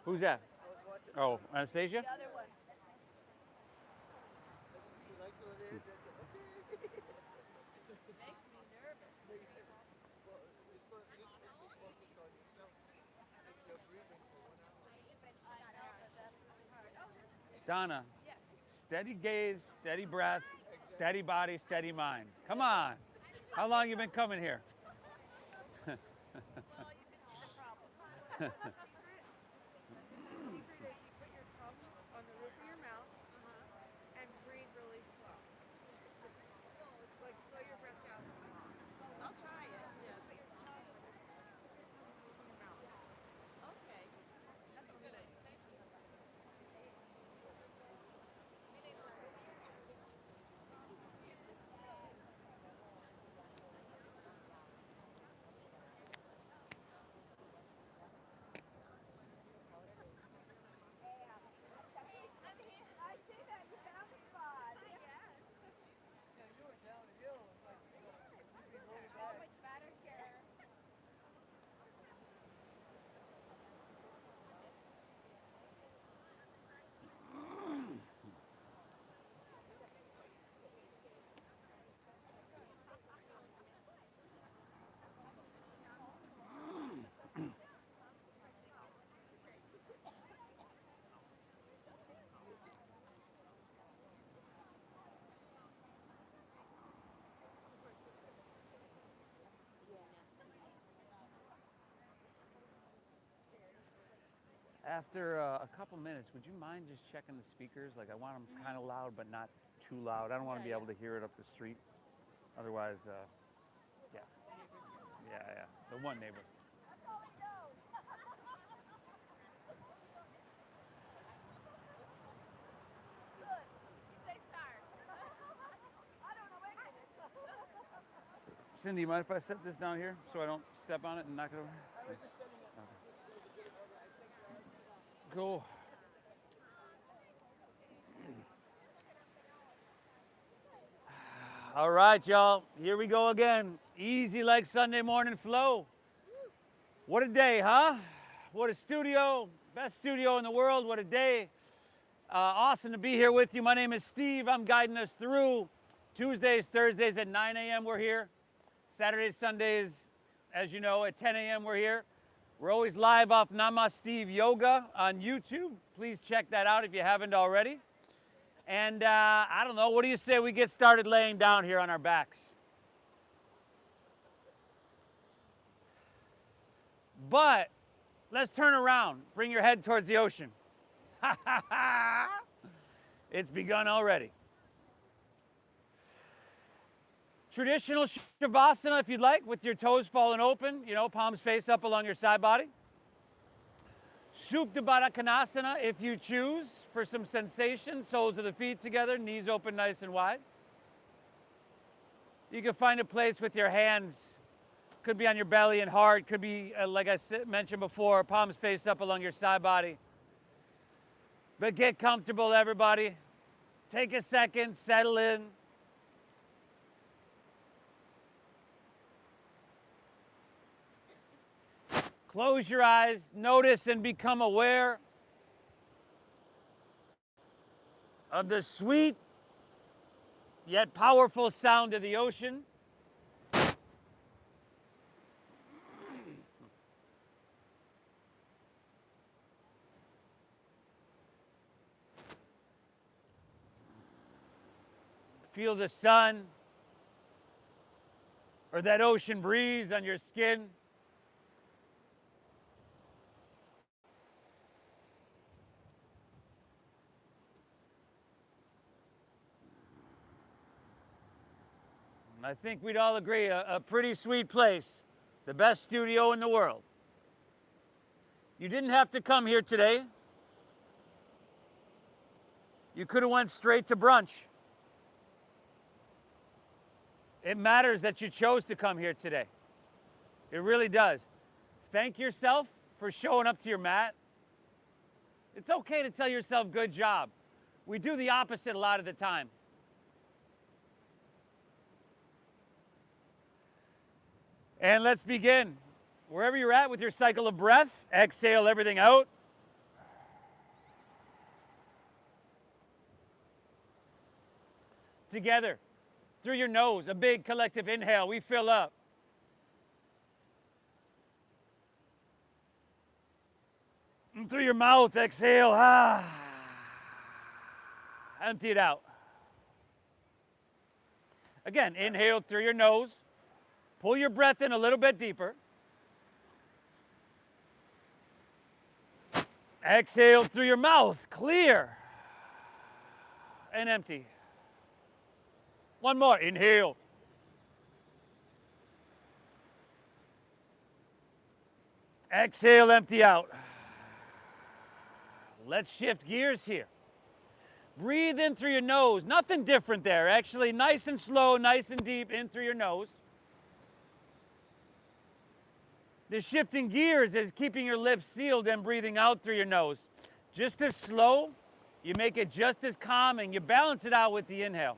Who's that? Oh, Anastasia? Donna, steady gaze, steady breath, steady body, steady mind. Come on. How long you been coming here? After a couple minutes, would you mind just checking the speakers? Like, I want them kind of loud, but not too loud. I don't want to be able to hear it up the street. Otherwise, yeah. Yeah. The one neighbor. Cindy, you mind if I set this down here so I don't step on it and knock it over? Okay. Cool. All right, y'all. Here we go again. Easy like Sunday morning flow. What a day, huh? What a studio. Best studio in the world. What a day. Awesome to be here with you. My name is Steve. I'm guiding us through Tuesdays, Thursdays at 9 a.m. We're here. Saturdays, Sundays, as you know, at 10 a.m. we're here. We're always live off Steve Yoga on YouTube. Please check that out if you haven't already. And I don't know, what do you say we get started laying down here on our backs? But let's turn around. Bring your head towards the ocean. It's begun already. Traditional Shavasana, if you'd like, with your toes fallen open, palms face up along your side body. Supta Baddha Konasana, if you choose, for some sensation. Soles of the feet together, knees open nice and wide. You can find a place with your hands. Could be on your belly and heart. Could be, like I mentioned before, palms face up along your side body. But get comfortable, everybody. Take a second, settle in. Close your eyes, notice and become aware of the sweet yet powerful sound of the ocean. Feel the sun or that ocean breeze on your skin. I think we'd all agree, a pretty sweet place, the best studio in the world. You didn't have to come here today. You could have went straight to brunch. It matters that you chose to come here today. It really does. Thank yourself for showing up to your mat. It's okay to tell yourself, good job. We do the opposite a lot of the time. And let's begin. Wherever you're at with your cycle of breath, exhale everything out. Together, through your nose, a big collective inhale, we fill up. And through your mouth, exhale, empty it out. Again, inhale through your nose, pull your breath in a little bit deeper. Exhale through your mouth, clear and empty. One more, inhale. Exhale, empty out. Let's shift gears here. Breathe in through your nose, nothing different there. Actually, nice and slow, nice and deep in through your nose. The shifting gears is keeping your lips sealed and breathing out through your nose. Just as slow, you make it just as calming. You balance it out with the inhale.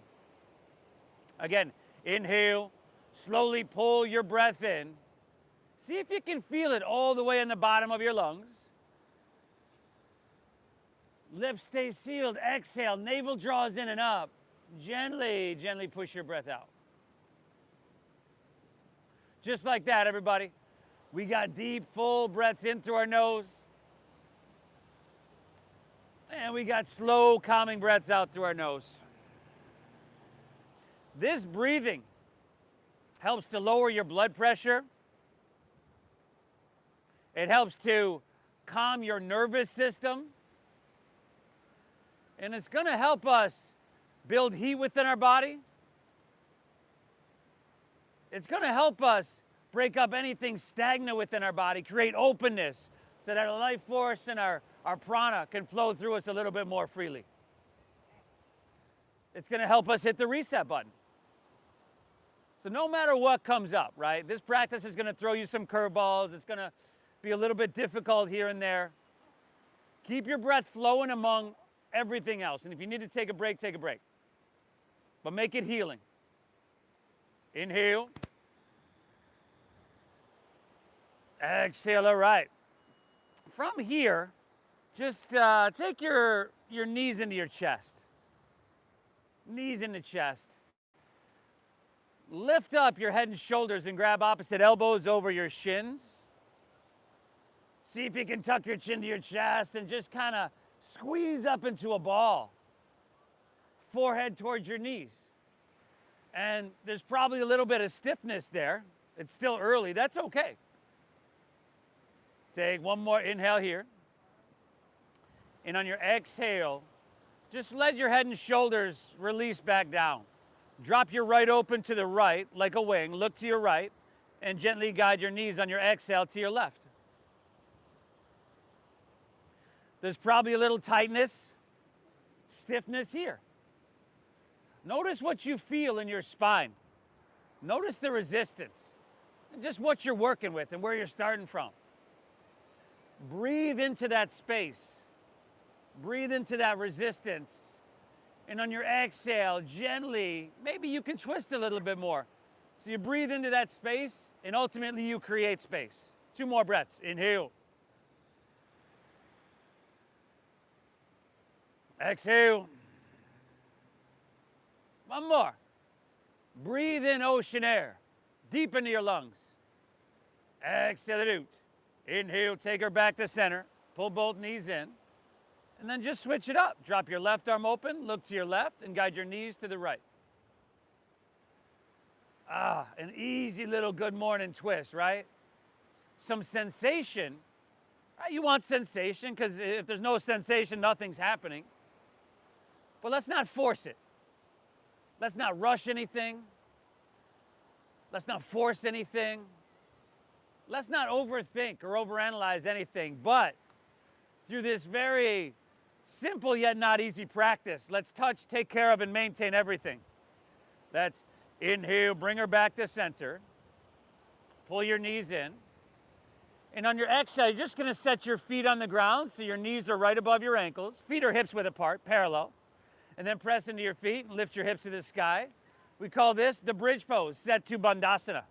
Again, inhale, slowly pull your breath in. See if you can feel it all the way in the bottom of your lungs. Lips stay sealed. Exhale, navel draws in and up. Gently, gently push your breath out. Just like that, everybody. We got deep, full breaths in through our nose. And we got slow, calming breaths out through our nose. This breathing helps to lower your blood pressure. It helps to calm your nervous system. And it's going to help us build heat within our body. It's going to help us break up anything stagnant within our body, create openness so that our life force and our prana can flow through us a little bit more freely. It's going to help us hit the reset button. So no matter what comes up, right? This practice is going to throw you some curveballs. It's going to be a little bit difficult here and there. Keep your breath flowing among everything else. And if you need to take a break, take a break. But make it healing. Inhale. Exhale, all right. From here, just take your knees into your chest. Knees in the chest. Lift up your head and shoulders and grab opposite elbows over your shins. See if you can tuck your chin to your chest and just kind of squeeze up into a ball. Forehead towards your knees. And there's probably a little bit of stiffness there. It's still early. That's okay. Take one more inhale here. And on your exhale, just let your head and shoulders release back down. Drop your right open to the right like a wing. Look to your right and gently guide your knees on your exhale to your left. There's probably a little tightness, stiffness here. Notice what you feel in your spine. Notice the resistance and just what you're working with and where you're starting from. Breathe into that space. Breathe into that resistance. And on your exhale, gently, maybe you can twist a little bit more. So you breathe into that space, and ultimately you create space. 2 more breaths. Inhale. Exhale. One more. Breathe in ocean air, deep into your lungs. Exhale it out. Inhale, take her back to center. Pull both knees in. And then just switch it up. Drop your left arm open, look to your left, and guide your knees to the right. An easy little good morning twist, right? Some sensation. You want sensation, because if there's no sensation, nothing's happening. But let's not force it. Let's not rush anything. Let's not force anything. Let's not overthink or overanalyze anything. But through this very simple yet not easy practice, let's touch, take care of, and maintain everything. That's inhale, bring her back to center. Pull your knees in. And on your exhale, you're just going to set your feet on the ground so your knees are right above your ankles. Feet are hips width apart, parallel. And then press into your feet and lift your hips to the sky. We call this the bridge pose, set to Bandhasana.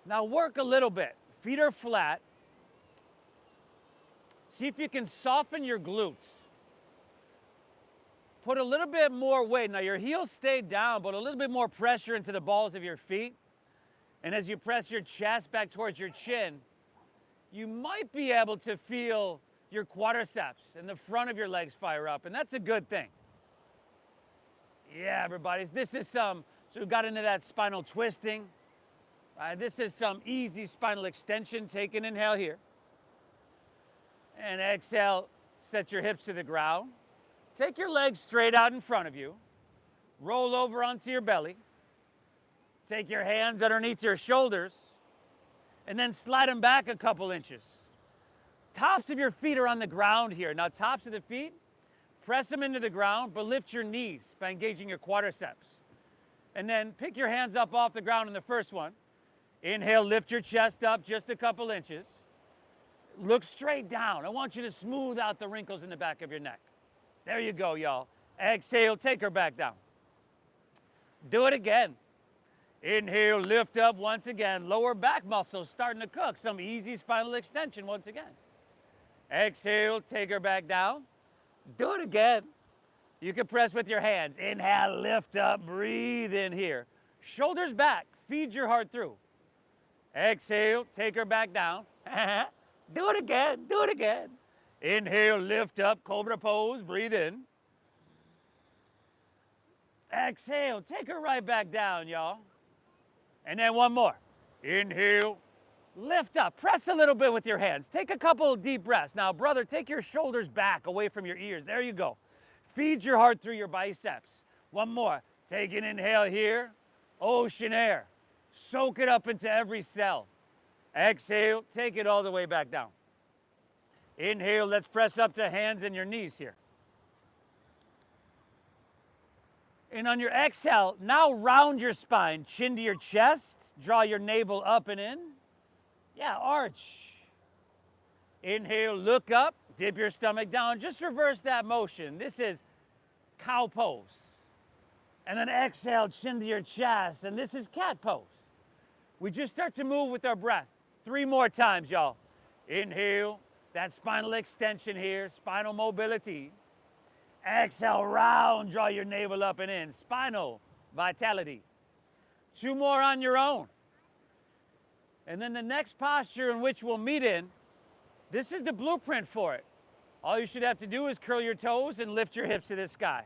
Now work a little bit. Feet are flat. See if you can soften your glutes. Put a little bit more weight. Now your heels stay down, but a little bit more pressure into the balls of your feet. And as you press your chest back towards your chin, you might be able to feel your quadriceps and the front of your legs fire up, and that's a good thing. Yeah, everybody, this is so we got into that spinal twisting. This is some easy spinal extension. Take an inhale here. And exhale, set your hips to the ground. Take your legs straight out in front of you. Roll over onto your belly. Take your hands underneath your shoulders. And then slide them back a couple inches. Tops of your feet are on the ground here. Now, tops of the feet, press them into the ground, but lift your knees by engaging your quadriceps. And then pick your hands up off the ground in the first one. Inhale, lift your chest up just a couple inches. Look straight down. I want you to smooth out the wrinkles in the back of your neck. There you go, y'all. Exhale, take her back down. Do it again. Inhale, lift up once again. Lower back muscles starting to cook. Some easy spinal extension once again. Exhale, take her back down. Do it again. You can press with your hands. Inhale, lift up, breathe in here. Shoulders back, feed your heart through. Exhale, take her back down. Do it again, do it again. Inhale, lift up, cobra pose, breathe in. Exhale, take her right back down, y'all. And then one more. Inhale, lift up, press a little bit with your hands. Take a couple of deep breaths. Now, brother, take your shoulders back away from your ears. There you go. Feed your heart through your biceps. One more. Take an inhale here. Ocean air. Soak it up into every cell. Exhale, take it all the way back down. Inhale, let's press up to hands and your knees here. And on your exhale, now round your spine, chin to your chest, draw your navel up and in. Yeah, arch. Inhale, look up, dip your stomach down. Just reverse that motion. This is cow pose. And then exhale, chin to your chest, and this is cat pose. We just start to move with our breath. 3 more times, y'all. Inhale, that spinal extension here, spinal mobility. Exhale, round, draw your navel up and in. Spinal vitality. 2 more on your own. And then the next posture in which we'll meet in, this is the blueprint for it. All you should have to do is curl your toes and lift your hips to the sky.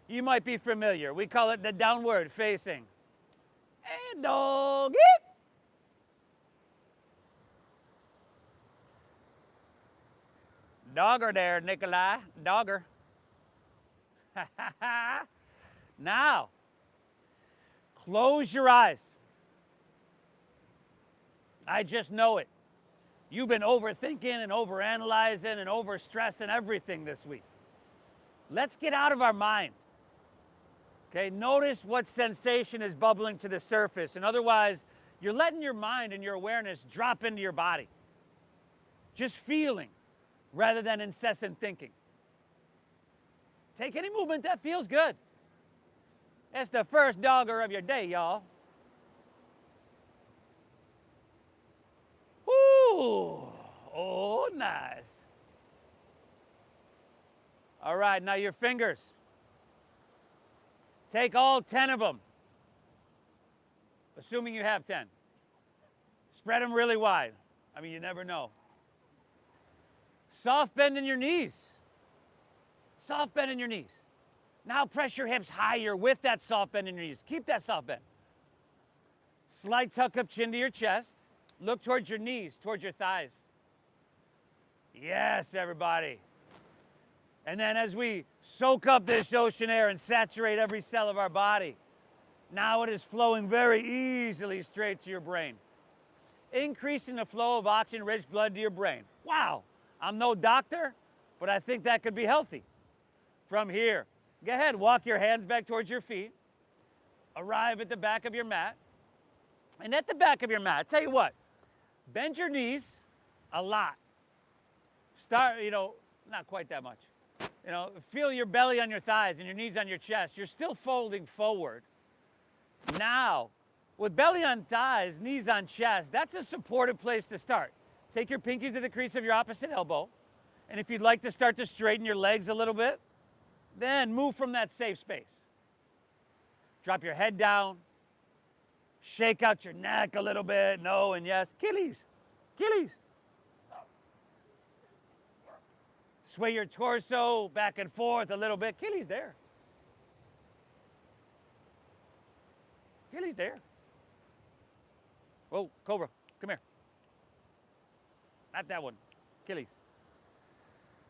You might be familiar. We call it the downward facing. And dog it. Dogger there, Nikolai. Dogger. Now, close your eyes. I just know it. You've been overthinking and overanalyzing and overstressing everything this week. Let's get out of our mind. Okay, notice what sensation is bubbling to the surface, and otherwise, you're letting your mind and your awareness drop into your body. Just feeling rather than incessant thinking. Take any movement that feels good. It's the first dogger of your day, y'all. Woo! Oh, nice. All right, now your fingers. Take all 10 of them, assuming you have 10. Spread them really wide. I mean, you never know. Soft bend in your knees. Soft bend in your knees. Now press your hips higher with that soft bend in your knees. Keep that soft bend. Slight tuck up, chin to your chest. Look towards your knees, towards your thighs. Yes, everybody. And then as we soak up this ocean air and saturate every cell of our body, now it is flowing very easily straight to your brain. Increasing the flow of oxygen-rich blood to your brain. Wow, I'm no doctor, but I think that could be healthy. From here, go ahead, walk your hands back towards your feet. Arrive at the back of your mat. And at the back of your mat, tell you what, bend your knees a lot. Start, not quite that much. Feel your belly on your thighs and your knees on your chest. You're still folding forward. Now, With belly on thighs, knees on chest, that's a supportive place to start. Take your pinkies to the crease of your opposite elbow. And if you'd like to start to straighten your legs a little bit, then move from that safe space. Drop your head down. Shake out your neck a little bit. No and yes. Achilles. Achilles. Sway your torso back and forth a little bit. Achilles there. Achilles there. Whoa, Cobra, come here. Not that one. Achilles.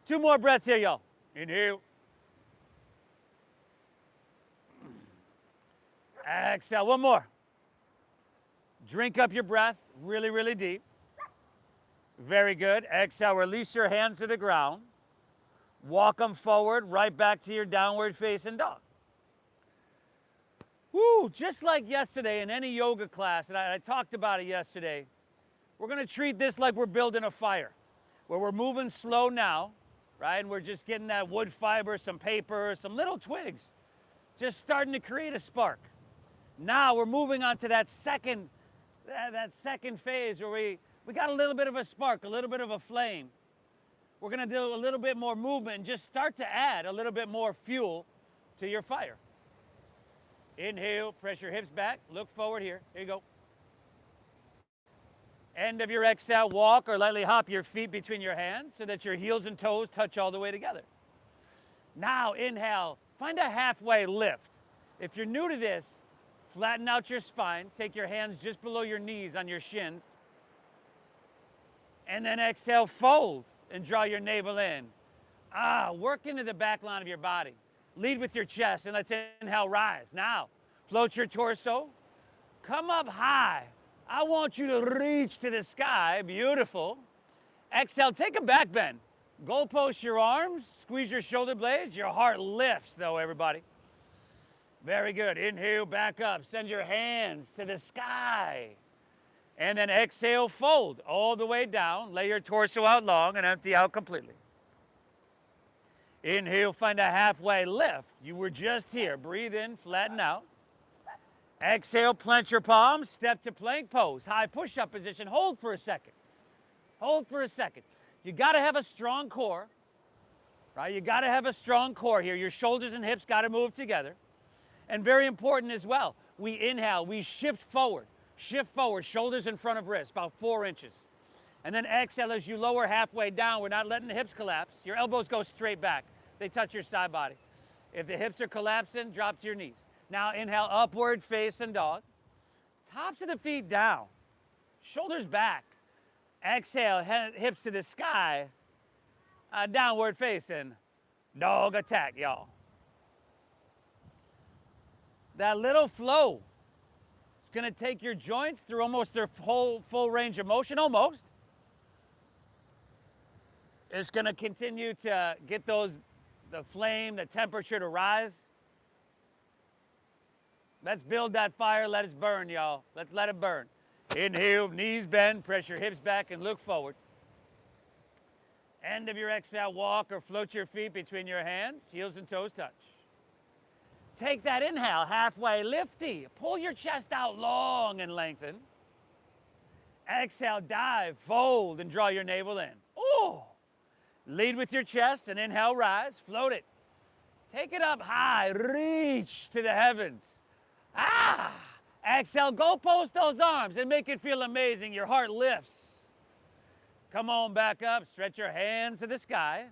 2 more breaths here, y'all. Inhale. Exhale. 1 more. Drink up your breath really, really deep. Very good. Exhale. Release your hands to the ground. Walk them forward, right back to your downward facing dog. Woo, just like yesterday in any yoga class, and I talked about it yesterday, we're going to treat this like we're building a fire, where we're moving slow now, right? And we're just getting that wood fiber, some paper, some little twigs, just starting to create a spark. Now we're moving on to that second phase where we got a little bit of a spark, a little bit of a flame. We're going to do a little bit more movement and just start to add a little bit more fuel to your fire. Inhale, press your hips back, look forward here. Here you go. End of your exhale, walk or lightly hop your feet between your hands so that your heels and toes touch all the way together. Now, inhale, find a halfway lift. If you're new to this, flatten out your spine, take your hands just below your knees on your shins, and then exhale, fold and draw your navel in. Work into the back line of your body. Lead with your chest, and let's inhale, rise. Now, float your torso. Come up high. I want you to reach to the sky. Beautiful. Exhale, take a back bend. Goal post your arms, squeeze your shoulder blades. Your heart lifts, though, everybody. Very good. Inhale, back up. Send your hands to the sky. And then exhale, fold all the way down. Lay your torso out long and empty out completely. Inhale, find a halfway lift. You were just here. Breathe in, flatten out. Exhale, plant your palms, step to plank pose. High push-up position. Hold for a second. Hold for a second. You got to have a strong core, right? You got to have a strong core here. Your shoulders and hips got to move together. And very important as well, we inhale, we shift forward. Shift forward, shoulders in front of wrists, about 4 inches. And then exhale as you lower halfway down. We're not letting the hips collapse. Your elbows go straight back. They touch your side body. If the hips are collapsing, drop to your knees. Now inhale, upward facing dog. Tops of the feet down. Shoulders back. Exhale, hips to the sky. Downward facing dog attack, y'all. That little flow is going to take your joints through almost their whole full range of motion, almost. It's going to continue to get the flame, the temperature to rise. Let's build that fire. Let it burn, y'all. Let's let it burn. Inhale, knees bend, press your hips back and look forward. End of your exhale, walk or float your feet between your hands, heels and toes touch. Take that inhale, halfway lifty. Pull your chest out long and lengthen. Exhale, dive, fold, and draw your navel in. Oh! Lead with your chest and inhale, rise, float it. Take it up high, reach to the heavens. Exhale, go post those arms and make it feel amazing. Your heart lifts. Come on, back up, stretch your hands to the sky.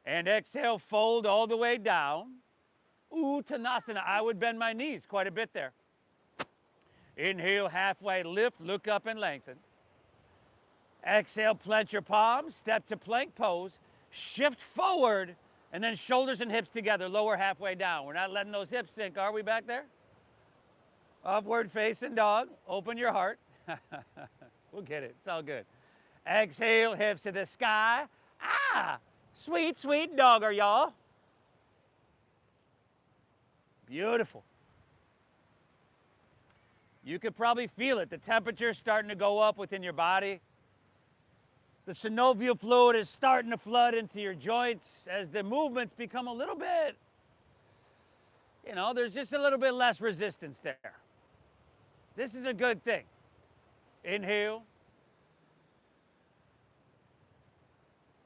And exhale, fold all the way down. Uttanasana, I would bend my knees quite a bit there. Inhale, halfway lift, look up and lengthen. Exhale, plant your palms, step to plank pose, shift forward, and then shoulders and hips together, lower halfway down. We're not letting those hips sink, are we back there? Upward facing dog, open your heart. We'll get it, it's all good. Exhale, hips to the sky. Sweet, sweet dogger, y'all. Beautiful. You could probably feel it. The temperature's starting to go up within your body. The synovial fluid is starting to flood into your joints as the movements become a little bit, there's just a little bit less resistance there. This is a good thing. Inhale.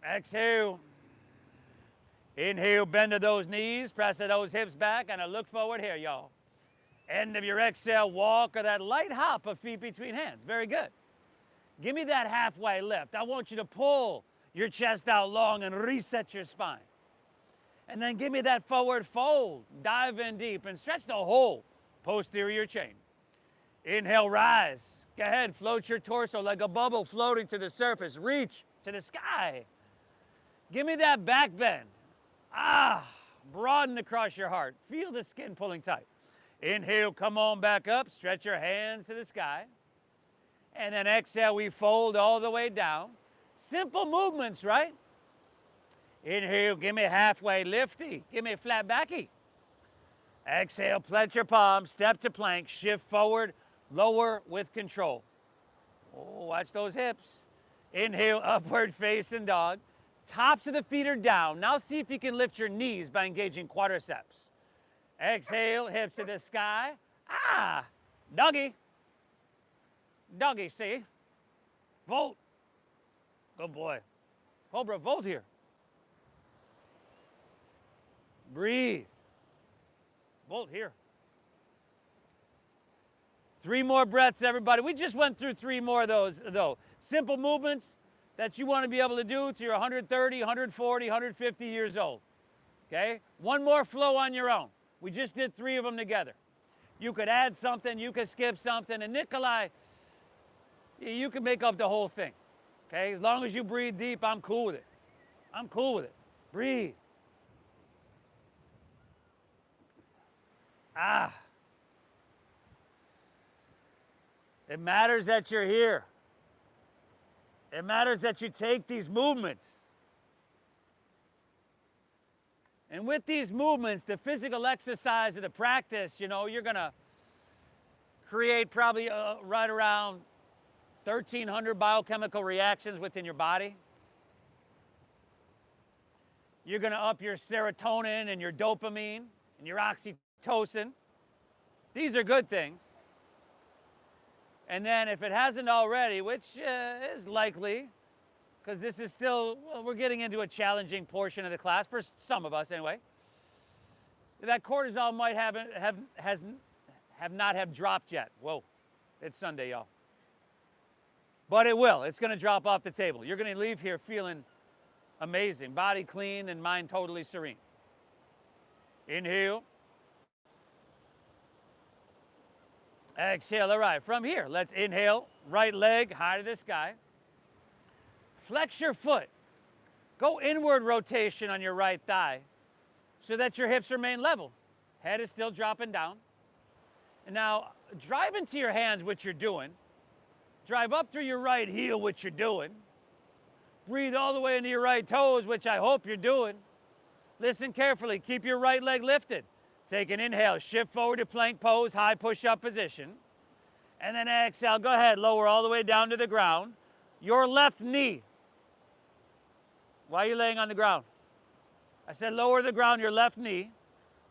Exhale. Inhale, bend to those knees, press to those hips back, and look forward here, y'all. End of your exhale, walk or that light hop of feet between hands. Very good. Give me that halfway lift. I want you to pull your chest out long and reset your spine. And then give me that forward fold. Dive in deep and stretch the whole posterior chain. Inhale, rise. Go ahead, float your torso like a bubble floating to the surface. Reach to the sky. Give me that back bend. Broaden across your heart. Feel the skin pulling tight. Inhale, come on back up. Stretch your hands to the sky. And then exhale, we fold all the way down. Simple movements, right? Inhale, give me halfway lifty. Give me a flat backy. Exhale, plant your palms, step to plank, shift forward, lower with control. Oh, watch those hips. Inhale, upward facing dog. Tops of the feet are down. Now see if you can lift your knees by engaging quadriceps. Exhale, hips to the sky. Doggy. Doggy, see? Volt. Good boy. Cobra, volt here. Breathe. Volt here. 3 more breaths, everybody. We just went through 3 more of those, though. Simple movements that you want to be able to do till you're 130, 140, 150 years old. Okay? 1 more flow on your own. We just did 3 of them together. You could add something, you could skip something, and Nikolai, you can make up the whole thing. Okay? As long as you breathe deep, I'm cool with it. I'm cool with it. Breathe. It matters that you're here. It matters that you take these movements. And with these movements, the physical exercise of the practice, you know, you're going to create probably right around 1,300 biochemical reactions within your body. You're going to up your serotonin and your dopamine and your oxytocin. These are good things. And then if it hasn't already, which is likely, because this is still, well, we're getting into a challenging portion of the class, for some of us anyway, that cortisol might have not have dropped yet. Whoa, it's Sunday, y'all. But it will. It's going to drop off the table. You're going to leave here feeling amazing, body clean and mind totally serene. Inhale. Exhale. All right, from here, let's inhale, right leg high to the sky. Flex your foot. Go inward rotation on your right thigh so that your hips remain level. Head is still dropping down. And now drive into your hands what you're doing. Drive up through your right heel what you're doing. Breathe all the way into your right toes, which I hope you're doing. Listen carefully. Keep your right leg lifted. Take an inhale. Shift forward to plank pose, high push-up position. And then exhale. Go ahead. Lower all the way down to the ground. Your left knee. Why are you laying on the ground? I said lower the ground, your left knee.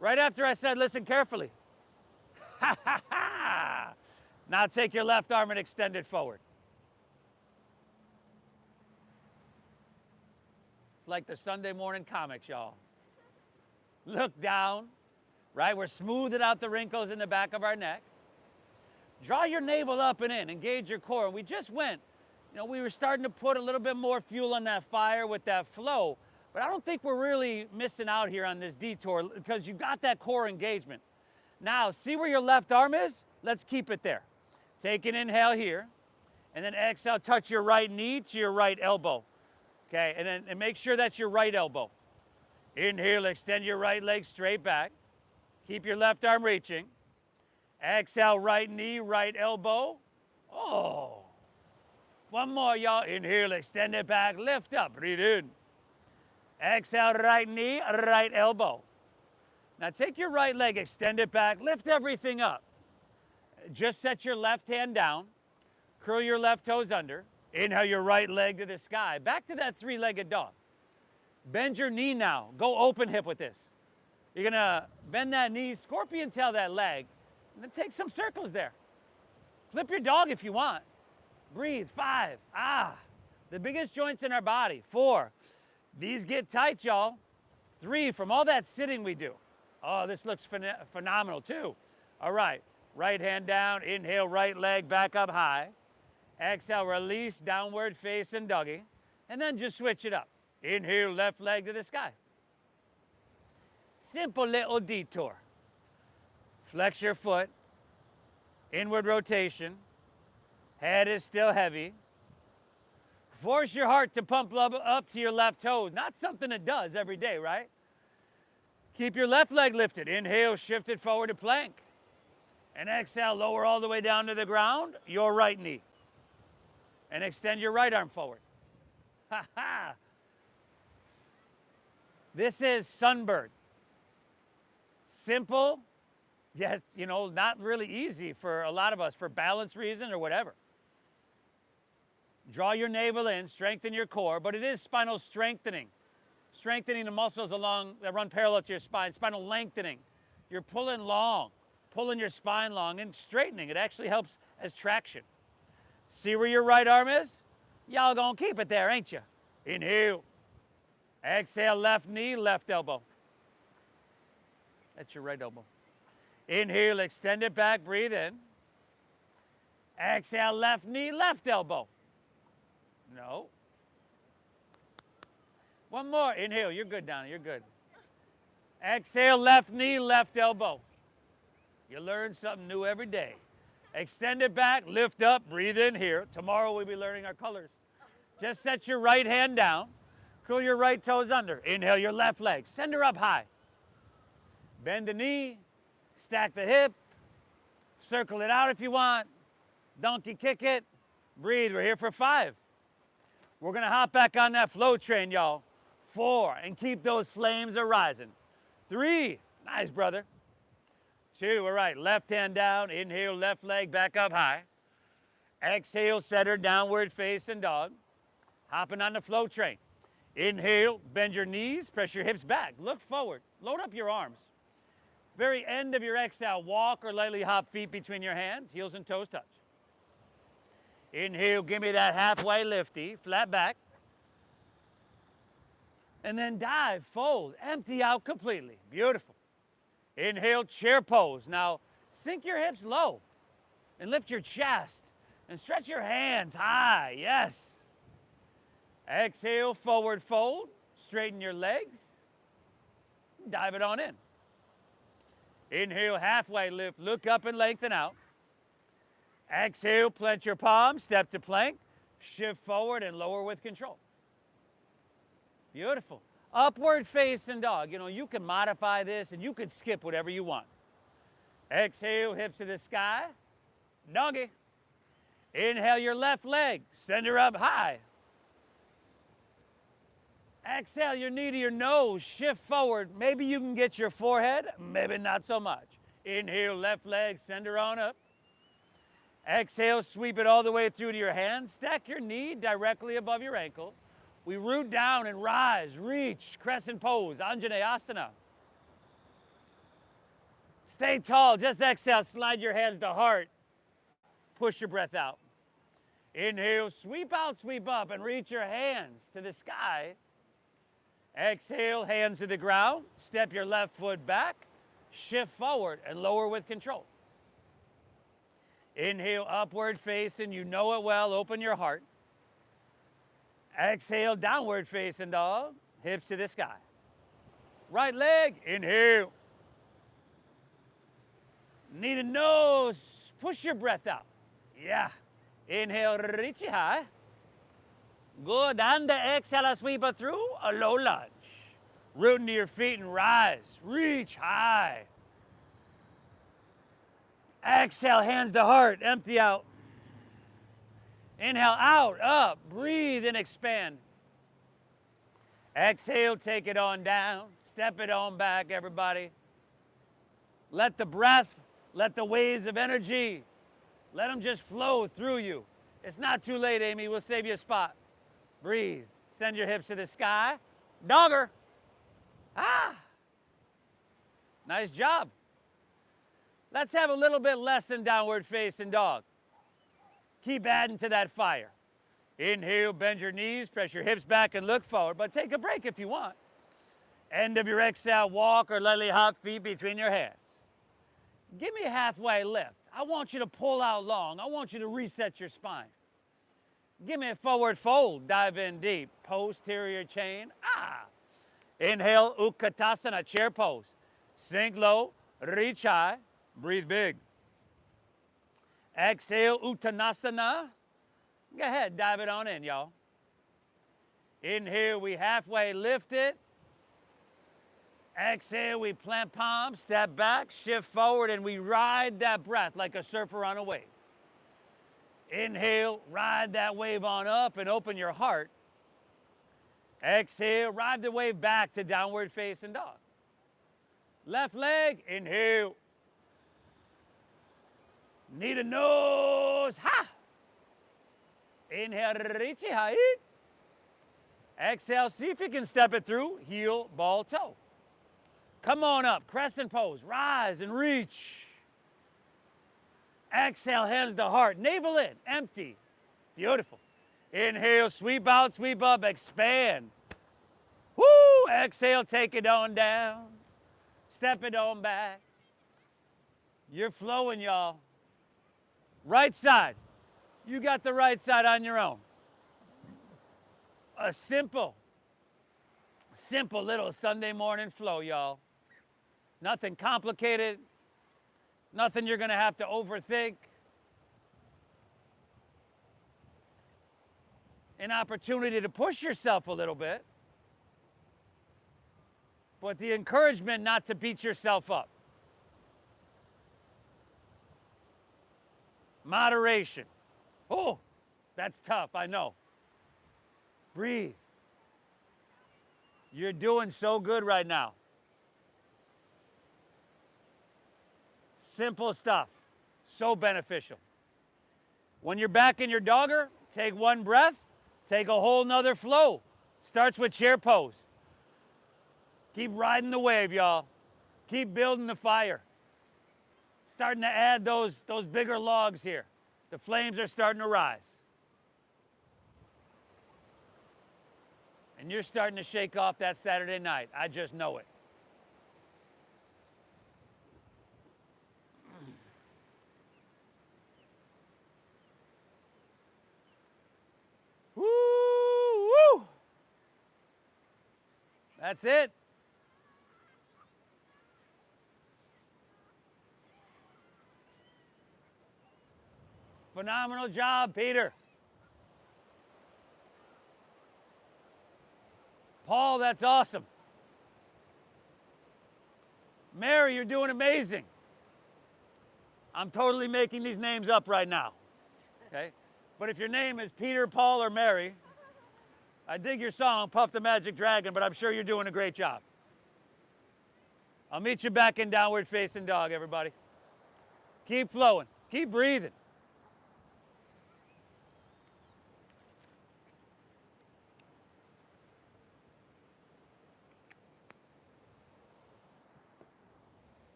Right after I said listen carefully. Ha ha ha! Now take your left arm and extend it forward. It's like the Sunday morning comics, y'all. Look down, right? We're smoothing out the wrinkles in the back of our neck. Draw your navel up and in, engage your core. We just went, you know, we were starting to put a little bit more fuel on that fire with that flow, but I don't think we're really missing out here on this detour because you got that core engagement. Now, see where your left arm is? Let's keep it there. Take an inhale here, and then exhale, touch your right knee to your right elbow. Okay, and make sure that's your right elbow. Inhale, extend your right leg straight back. Keep your left arm reaching. Exhale, right knee, right elbow. Oh. One more, y'all. Inhale, extend it back, lift up, breathe in. Exhale, right knee, right elbow. Now take your right leg, extend it back, lift everything up. Just set your left hand down, curl your left toes under, inhale your right leg to the sky. Back to that 3-legged dog. Bend your knee now. Go open hip with this. You're gonna bend that knee, scorpion tail that leg, and then take some circles there. Flip your dog if you want. Breathe. 5. The biggest joints in our body. 4. These get tight, y'all. 3, from all that sitting we do. Oh, this looks phenomenal too. All right, right hand down, inhale, right leg back up high. Exhale, release, downward facing doggy. And then just switch it up. Inhale, left leg to the sky. Simple little detour. Flex your foot, inward rotation. Head is still heavy. Force your heart to pump up to your left toes. Not something it does every day, right? Keep your left leg lifted. Inhale, shift it forward to plank. And exhale, lower all the way down to the ground, your right knee. And extend your right arm forward. Ha ha! This is sunbird. Simple, yet, not really easy for a lot of us for balance reason or whatever. Draw your navel in, strengthen your core, but it is spinal strengthening. Strengthening the muscles that run parallel to your spine, spinal lengthening. You're pulling long, pulling your spine long and straightening. It actually helps as traction. See where your right arm is? Y'all gonna keep it there, ain't you? Inhale. Exhale, left knee, left elbow. That's your right elbow. Inhale, extend it back, breathe in. Exhale, left knee, left elbow. No. One more. Inhale. You're good, Donna. You're good. Exhale, left knee, left elbow. You learn something new every day. Extend it back, lift up, breathe in here. Tomorrow we'll be learning our colors. Just set your right hand down. Curl your right toes under. Inhale your left leg. Send her up high. Bend the knee. Stack the hip. Circle it out if you want. Donkey kick it. Breathe. We're here for 5. We're going to hop back on that flow train, y'all. 4, and keep those flames a-rising. 3, nice, brother. 2, all right, left hand down, inhale, left leg back up high. Exhale, center, downward facing dog. Hopping on the flow train. Inhale, bend your knees, press your hips back. Look forward, load up your arms. Very end of your exhale, walk or lightly hop feet between your hands, heels and toes touch. Inhale, give me that halfway lifty, flat back. And then dive, fold, empty out completely. Beautiful. Inhale, chair pose. Now, sink your hips low and lift your chest and stretch your hands high. Yes. Exhale, forward fold. Straighten your legs. Dive it on in. Inhale, halfway lift. Look up and lengthen out. Exhale, plant your palms, step to plank. Shift forward and lower with control. Beautiful. Upward facing dog. You can modify this and you can skip whatever you want. Exhale, hips to the sky. Doggy. Inhale your left leg. Send her up high. Exhale your knee to your nose. Shift forward. Maybe you can get your forehead. Maybe not so much. Inhale, left leg. Send her on up. Exhale, sweep it all the way through to your hands. Stack your knee directly above your ankle. We root down and rise, reach, crescent pose, Anjaneyasana. Stay tall, just exhale, slide your hands to heart. Push your breath out. Inhale, sweep out, sweep up, and reach your hands to the sky. Exhale, hands to the ground. Step your left foot back. Shift forward and lower with control. Inhale, upward facing, you know it well, open your heart. Exhale, downward facing dog, hips to the sky. Right leg, inhale. Need a nose, push your breath out. Yeah. Inhale, reach it high. Good, and exhale, sweep it through, a low lunge. Root into your feet and rise, reach high. Exhale, hands to heart, empty out. Inhale, out, up, breathe and expand. Exhale, take it on down. Step it on back, everybody. Let the breath, let the waves of energy, let them just flow through you. It's not too late, Amy. We'll save you a spot. Breathe. Send your hips to the sky. Dogger. Nice job. Let's have a little bit less than downward facing dog. Keep adding to that fire. Inhale, bend your knees, press your hips back and look forward, but take a break if you want. End of your exhale, walk or lightly hop feet between your hands. Give me a halfway lift. I want you to pull out long. I want you to reset your spine. Give me a forward fold. Dive in deep. Posterior chain. Inhale, Utkatasana, chair pose. Sink low, reach high, breathe big. Exhale, Uttanasana. Go ahead, dive it on in, y'all. Inhale, we halfway lift it. Exhale, we plant palms, step back, shift forward, and we ride that breath like a surfer on a wave. Inhale, ride that wave on up and open your heart. Exhale, ride the wave back to downward facing dog. Left leg, inhale. Knee to nose, ha! Inhale, reach it, high. Exhale, see if you can step it through, heel, ball, toe. Come on up, crescent pose, rise and reach. Exhale, hands to heart, navel in, empty. Beautiful. Inhale, sweep out, sweep up, expand. Woo! Exhale, take it on down. Step it on back. You're flowing, y'all. Right side. You got the right side on your own. A simple little Sunday morning flow, y'all. Nothing complicated. Nothing you're going to have to overthink. An opportunity to push yourself a little bit. But the encouragement not to beat yourself up. Moderation. Oh, that's tough, I know. Breathe. You're doing so good right now. Simple stuff, so beneficial. When you're back in your dogger, take one breath, take a whole nother flow. Starts with chair pose. Keep riding the wave, y'all. Keep building the fire. Starting to add those bigger logs here. The flames are starting to rise. And you're starting to shake off that Saturday night. I just know it. Woo! Woo! That's it. Phenomenal job, Peter. Paul, that's awesome. Mary, you're doing amazing. I'm totally making these names up right now. Okay? But if your name is Peter, Paul, or Mary, I dig your song, Puff the Magic Dragon, but I'm sure you're doing a great job. I'll meet you back in downward facing dog, everybody. Keep flowing. Keep breathing.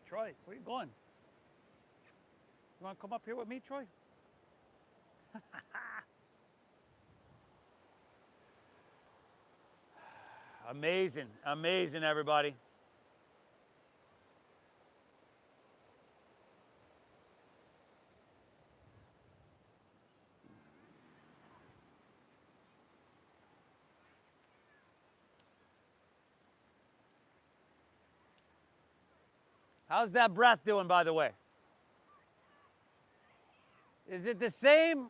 Troy, where are you going? You want to come up here with me, Troy? Amazing, amazing, everybody. How's that breath doing, by the way? Is it the same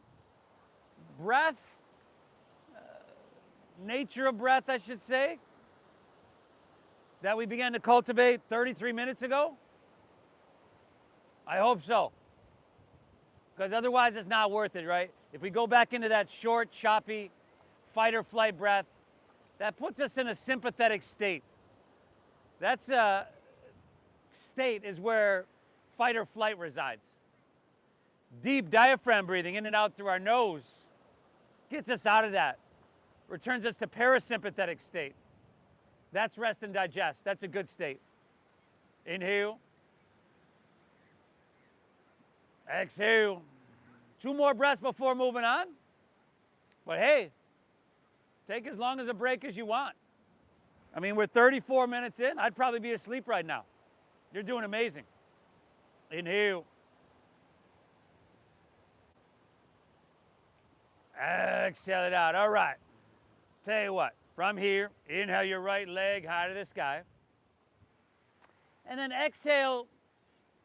breath, nature of breath, I should say, that we began to cultivate 33 minutes ago? I hope so. Because otherwise it's not worth it, right? If we go back into that short, choppy, fight or flight breath, that puts us in a sympathetic state. That's a state is where fight or flight resides. Deep diaphragm breathing in and out through our nose gets us out of that. Returns us to parasympathetic state. That's rest and digest. That's a good state. Inhale. Exhale. 2 more breaths before moving on. But hey, take as long as a break as you want. I mean, we're 34 minutes in. I'd probably be asleep right now. You're doing amazing. Inhale. Exhale it out. All right. Tell you what, from here, inhale your right leg high to the sky. And then exhale,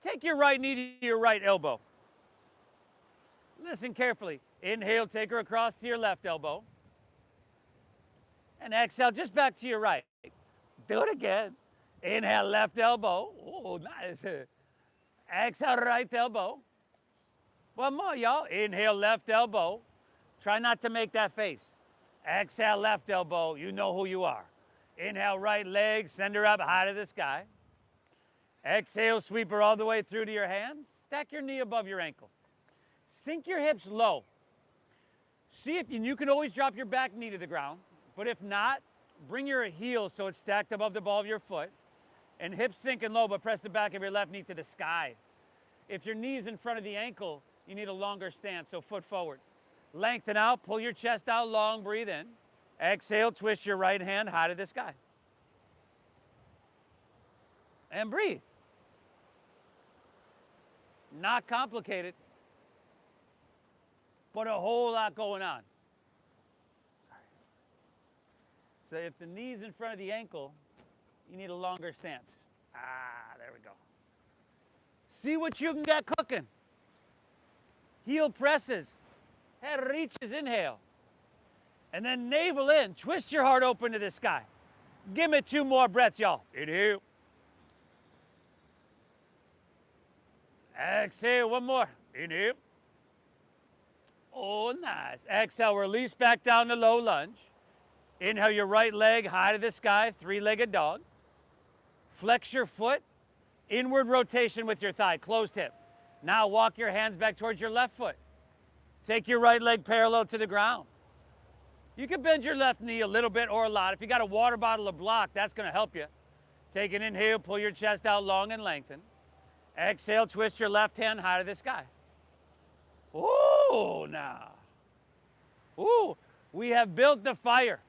take your right knee to your right elbow. Listen carefully. Inhale, take her across to your left elbow. And exhale, just back to your right. Do it again. Inhale, left elbow. Oh, nice. Exhale, right elbow. One more, y'all. Inhale, left elbow. Try not to make that face. Exhale, left elbow. You know who you are. Inhale, right leg. Send her up high to the sky. Exhale, sweep her all the way through to your hands. Stack your knee above your ankle. Sink your hips low. See if you can always drop your back knee to the ground, but if not, bring your heel so it's stacked above the ball of your foot, and hips sinking low, but press the back of your left knee to the sky. If your knee's in front of the ankle, you need a longer stance, so foot forward. Lengthen out, pull your chest out long, breathe in. Exhale, twist your right hand high to the sky. And breathe. Not complicated, but a whole lot going on. So if the knee's in front of the ankle, you need a longer stance. There we go. See what you can get cooking. Heel presses, head reaches, inhale. And then navel in, twist your heart open to the sky. Give me 2 more breaths, y'all. Inhale. Exhale, 1 more. Inhale. Oh, nice. Exhale, release back down to low lunge. Inhale your right leg high to the sky, 3-legged dog. Flex your foot, inward rotation with your thigh, closed hip. Now walk your hands back towards your left foot. Take your right leg parallel to the ground. You can bend your left knee a little bit or a lot. If you got a water bottle or block, that's gonna help you. Take an inhale, pull your chest out long and lengthen. Exhale, twist your left hand high to the sky. Ooh, now. Ooh, we have built the fire.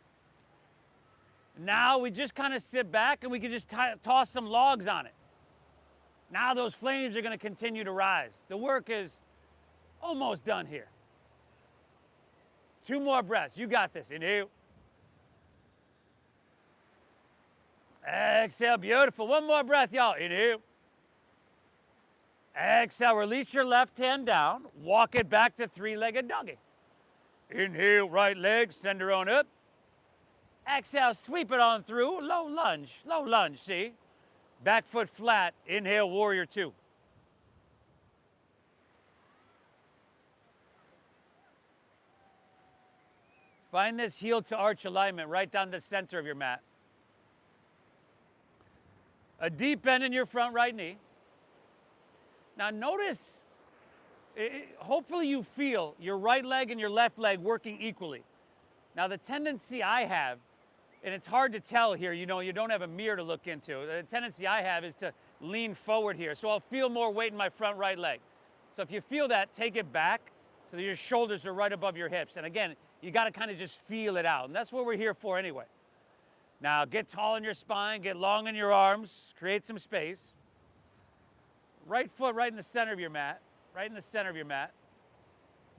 Now we just kind of sit back and we can just toss some logs on it. Now those flames are going to continue to rise. The work is almost done here. 2 more breaths. You got this. Inhale. Exhale. Beautiful. 1 more breath, y'all. Inhale. Exhale. Release your left hand down. Walk it back to 3-legged doggy. Inhale. Right leg. Send her on up. Exhale, sweep it on through, low lunge, see? Back foot flat, inhale, warrior 2. Find this heel to arch alignment right down the center of your mat. A deep bend in your front right knee. Now notice, hopefully you feel your right leg and your left leg working equally. Now the tendency I have, and it's hard to tell here, you know, you don't have a mirror to look into. The tendency I have is to lean forward here. So I'll feel more weight in my front right leg. So if you feel that, take it back so that your shoulders are right above your hips. And again, you got to kind of just feel it out. And that's what we're here for anyway. Now get tall in your spine, get long in your arms, create some space. Right foot right in the center of your mat, right in the center of your mat.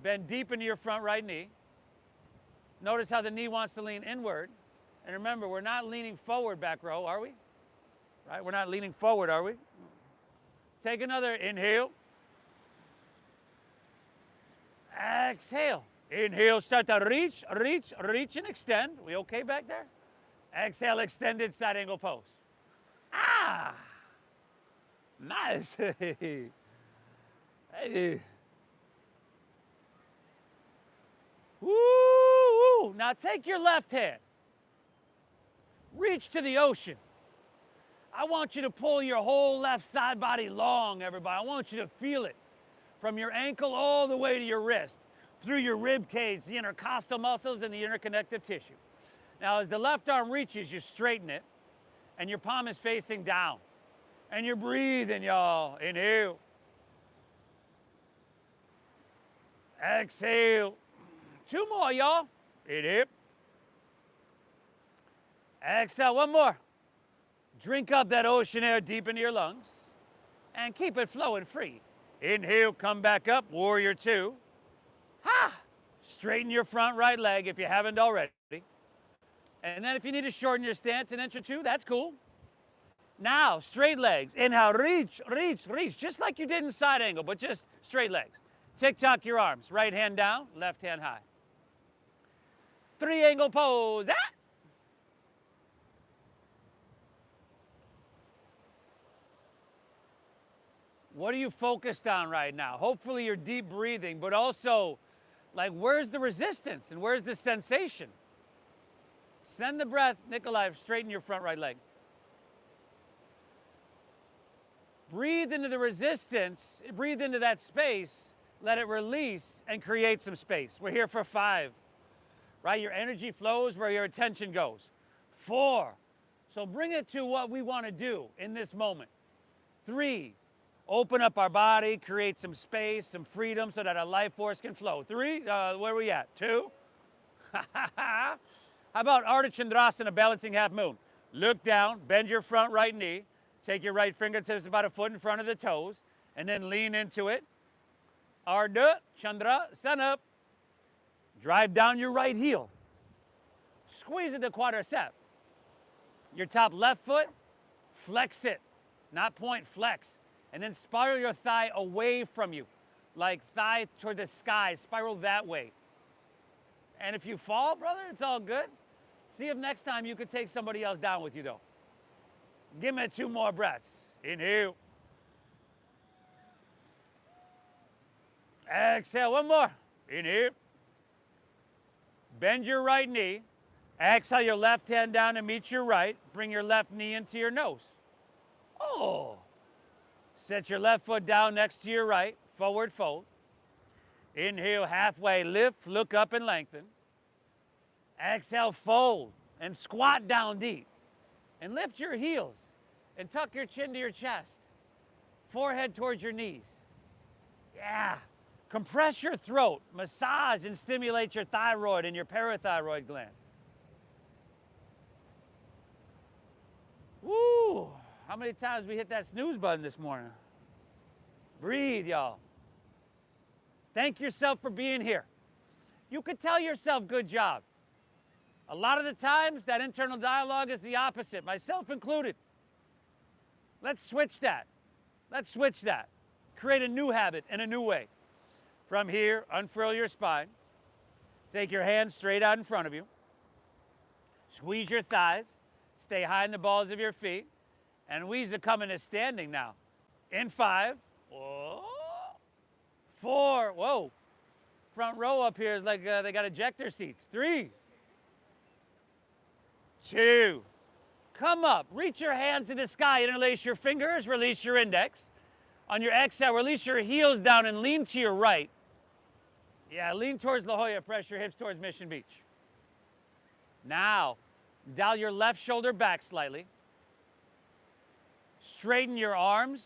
Bend deep into your front right knee. Notice how the knee wants to lean inward. And remember, we're not leaning forward, back row, are we? Right? We're not leaning forward, are we? Take another inhale. Exhale. Inhale, start to reach, and extend. We okay back there? Exhale, extended side angle pose. Nice. Hey. Woo! Now take your left hand. Reach to the ocean. I want you to pull your whole left side body long, everybody. I want you to feel it from your ankle all the way to your wrist. through your rib cage, the intercostal muscles and the interconnective tissue. Now, as the left arm reaches, you straighten it, and your palm is facing down. And you're breathing, y'all. Inhale. Exhale. 2 more, y'all. Inhale. Exhale. 1 more. Drink up that ocean air deep into your lungs and keep it flowing free. Inhale, come back up, warrior 2. Ha! Straighten your front right leg if you haven't already. And then if you need to shorten your stance an inch or 2, that's cool. Now, straight legs. Inhale, reach, reach, reach. Just like you did in side angle, but just straight legs. Tick-tock your arms. Right hand down, left hand high. 3 angle pose. Ah! What are you focused on right now? Hopefully you're deep breathing, but also, like, where's the resistance and where's the sensation? Send the breath, Nikolai, straighten your front right leg. Breathe into the resistance, breathe into that space, let it release and create some space. We're here for 5, right? Your energy flows where your attention goes. 4, so bring it to what we want to do in this moment. 3, open up our body, create some space, some freedom so that our life force can flow. 3, where are we at? 2? How about Ardha Chandrasana, balancing half moon? Look down, bend your front right knee, take your right fingertips about a foot in front of the toes, and then lean into it. Ardha Chandrasana. Drive down your right heel. Squeeze at the quadricep. Your top left foot, flex it, not point, flex. And then spiral your thigh away from you, like thigh toward the sky, spiral that way. And if you fall, brother, it's all good. See if next time you could take somebody else down with you, though. Give me 2 more breaths. Inhale. Exhale, 1 more. Inhale. Bend your right knee. Exhale your left hand down and meet your right. Bring your left knee into your nose. Oh. Set your left foot down next to your right. Forward fold. Inhale, halfway lift, look up and lengthen. Exhale, fold and squat down deep. And lift your heels and tuck your chin to your chest. Forehead towards your knees. Yeah. Compress your throat. Massage and stimulate your thyroid and your parathyroid gland. Woo! How many times we hit that snooze button this morning? Breathe, y'all. Thank yourself for being here. You could tell yourself, good job. A lot of the times, that internal dialogue is the opposite, myself included. Let's switch that. Let's switch that. Create a new habit in a new way. From here, unfurl your spine. Take your hands straight out in front of you. Squeeze your thighs. Stay high in the balls of your feet. And we's coming to standing now. In 5. Whoa. 4. Whoa. Front row up here is like they got ejector seats. 3. 2. Come up. Reach your hands to the sky. Interlace your fingers. Release your index. On your exhale, release your heels down and lean to your right. Yeah, lean towards La Jolla. Press your hips towards Mission Beach. Now, dial your left shoulder back slightly. Straighten your arms.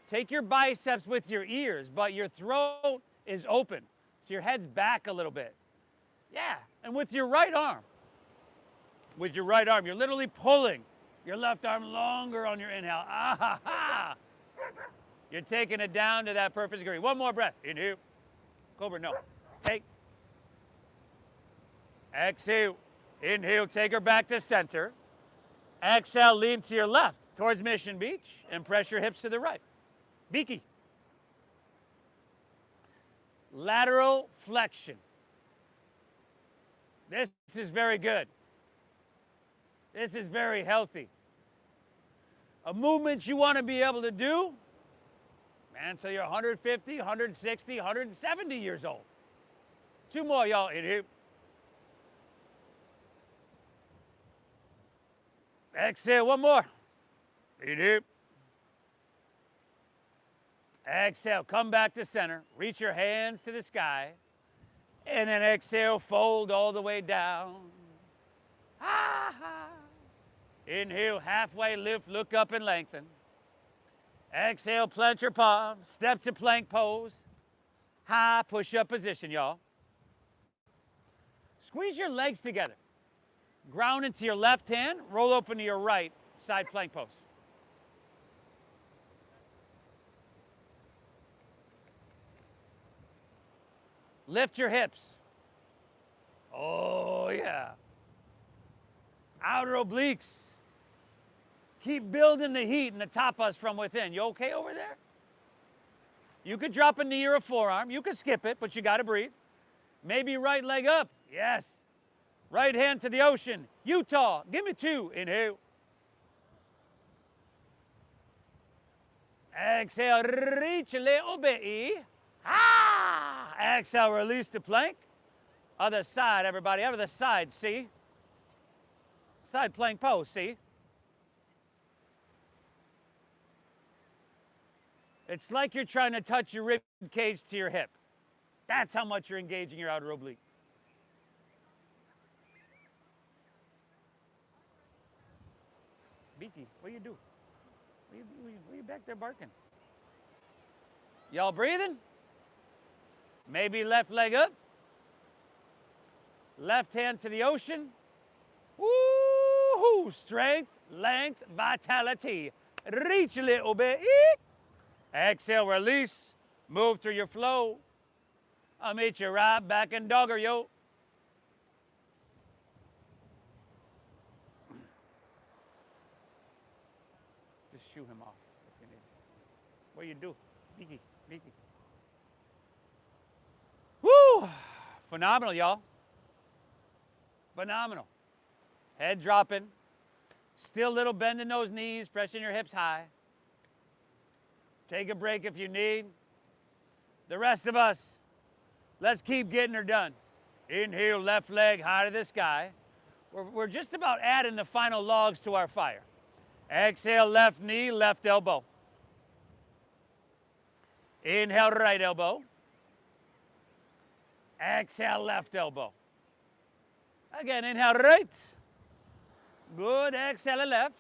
Take your biceps with your ears, but your throat is open. So your head's back a little bit. Yeah, and with your right arm. With your right arm, you're literally pulling your left arm longer on your inhale. Ah ha ha! You're taking it down to that perfect degree. 1 more breath. Inhale. Cobra, no. Take. Exhale. Inhale, take her back to center. Exhale, lean to your left towards Mission Beach and press your hips to the right. Beaky. Lateral flexion. This is very good. This is very healthy. A movement you want to be able to do, man, until you're 150, 160, 170 years old. 2 more, y'all. Inhale. Exhale, 1 more. Inhale. Exhale, come back to center. Reach your hands to the sky. And then exhale, fold all the way down. Ha ha. Inhale, halfway lift, look up and lengthen. Exhale, plant your palm, step to plank pose. High push-up position, y'all. Squeeze your legs together. Ground into your left hand, roll open to your right, side plank pose. Lift your hips. Oh, yeah. Outer obliques. Keep building the heat in the tapas from within. You okay over there? You could drop a knee or a forearm. You could skip it, but you got to breathe. Maybe right leg up. Yes. Right hand to the ocean. Utah. Give me 2. Inhale. Exhale. Reach a little bit. Ah! Exhale. Release the plank. Other side, everybody. Other side. See? Side plank pose. See? It's like you're trying to touch your rib cage to your hip. That's how much you're engaging your outer oblique. Beaky, what do you do? What are you back there barking? Y'all breathing? Maybe left leg up. Left hand to the ocean. Woo-hoo! Strength, length, vitality. Reach a little bit. Exhale, release. Move through your flow. I'll meet you right back in dogger, yo. Just shoo him off if you need. What do you do? Beaky, beaky. Woo! Phenomenal, y'all. Phenomenal. Head dropping. Still a little bend in those knees, pressing your hips high. Take a break if you need. The rest of us, let's keep getting her done. Inhale, left leg high to the sky. We're just about adding the final logs to our fire. Exhale, left knee, left elbow. Inhale, right elbow. Exhale, left elbow. Again, inhale, right. Good, exhale, left.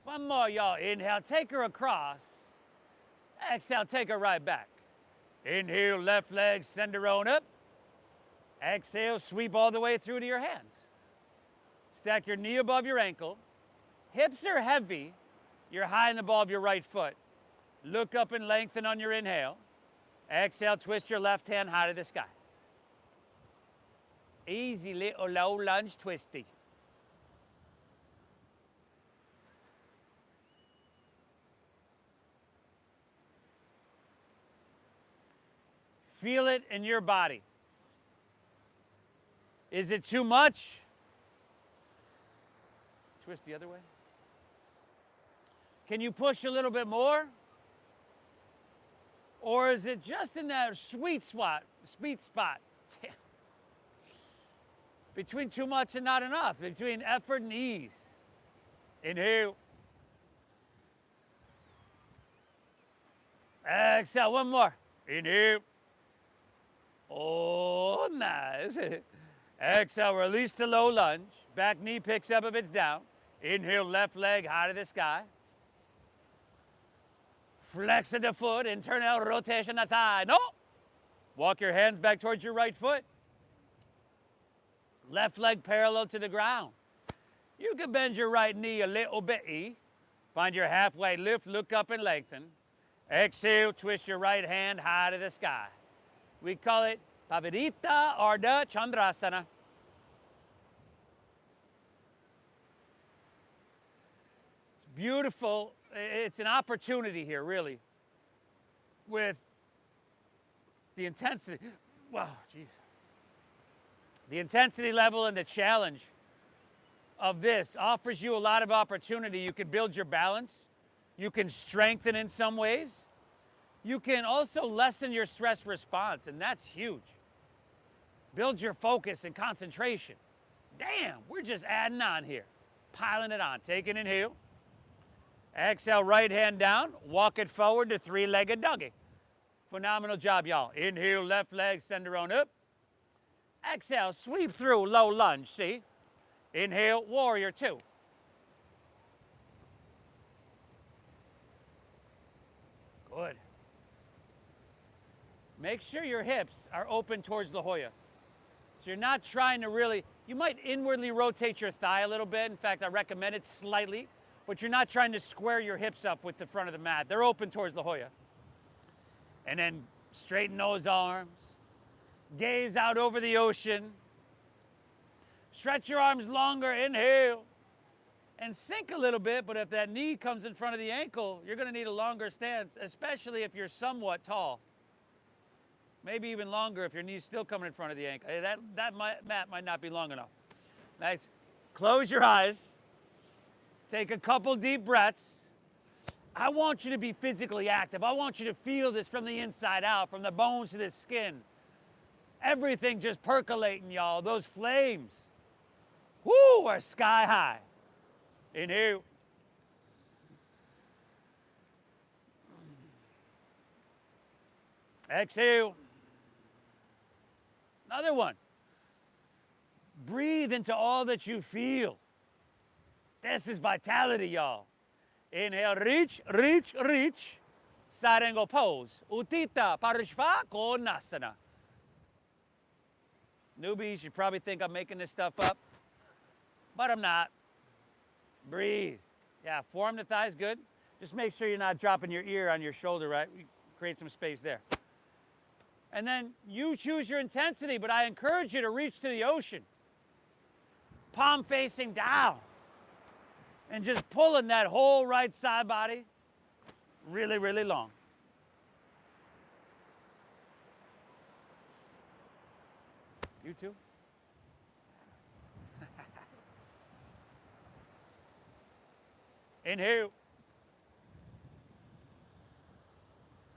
One more, y'all. Inhale, take her across. Exhale, take her right back. Inhale, left leg, send her on up. Exhale, sweep all the way through to your hands. Stack your knee above your ankle. Hips are heavy. You're high in the ball of your right foot. Look up and lengthen on your inhale. Exhale, twist your left hand high to the sky. Easy little low lunge twisty. Feel it in your body. Is it too much? Twist the other way. Can you push a little bit more? Or is it just in that sweet spot between too much and not enough, between effort and ease? Inhale. Exhale, one more. Inhale. Oh, nice. Exhale, release the low lunge. Back knee picks up if it's down. Inhale, left leg high to the sky. Flex of the foot, internal rotation of the thigh. No. Walk your hands back towards your right foot. Left leg parallel to the ground. You can bend your right knee a little bit. Find your halfway lift, look up and lengthen. Exhale, twist your right hand high to the sky. We call it Pavidita Ardha Chandrasana. It's beautiful. It's an opportunity here, really, with the intensity. Wow, geez. The intensity level and the challenge of this offers you a lot of opportunity. You can build your balance. You can strengthen in some ways. You can also lessen your stress response, and that's huge. Build your focus and concentration. Damn, we're just adding on here. Piling it on. Take an inhale. Exhale, right hand down. Walk it forward to three-legged doggy. Phenomenal job, y'all. Inhale, left leg, send her on up. Exhale, sweep through, low lunge, see? Inhale, warrior two. Good. Make sure your hips are open towards La Jolla. So you're not trying to really, you might inwardly rotate your thigh a little bit. In fact, I recommend it slightly, but you're not trying to square your hips up with the front of the mat. They're open towards La Jolla. And then straighten those arms. Gaze out over the ocean. Stretch your arms longer, inhale. And sink a little bit, but if that knee comes in front of the ankle, you're gonna need a longer stance, especially if you're somewhat tall. Maybe even longer if your knee's still coming in front of the ankle. Hey, that mat might not be long enough. Nice. Close your eyes. Take a couple deep breaths. I want you to be physically active. I want you to feel this from the inside out, from the bones to the skin. Everything just percolating, y'all. Those flames, whoo, are sky high. Inhale. Exhale. Another one. Breathe into all that you feel. This is vitality, y'all. Inhale, reach, reach, reach. Side angle pose. Uttita Parishva Konasana. Newbies, you probably think I'm making this stuff up, but I'm not. Breathe. Yeah, form the thighs, good. Just make sure you're not dropping your ear on your shoulder, right? Create some space there. And then you choose your intensity, but I encourage you to reach to the ocean. Palm facing down. And just pulling that whole right side body really, really long. You too? Inhale.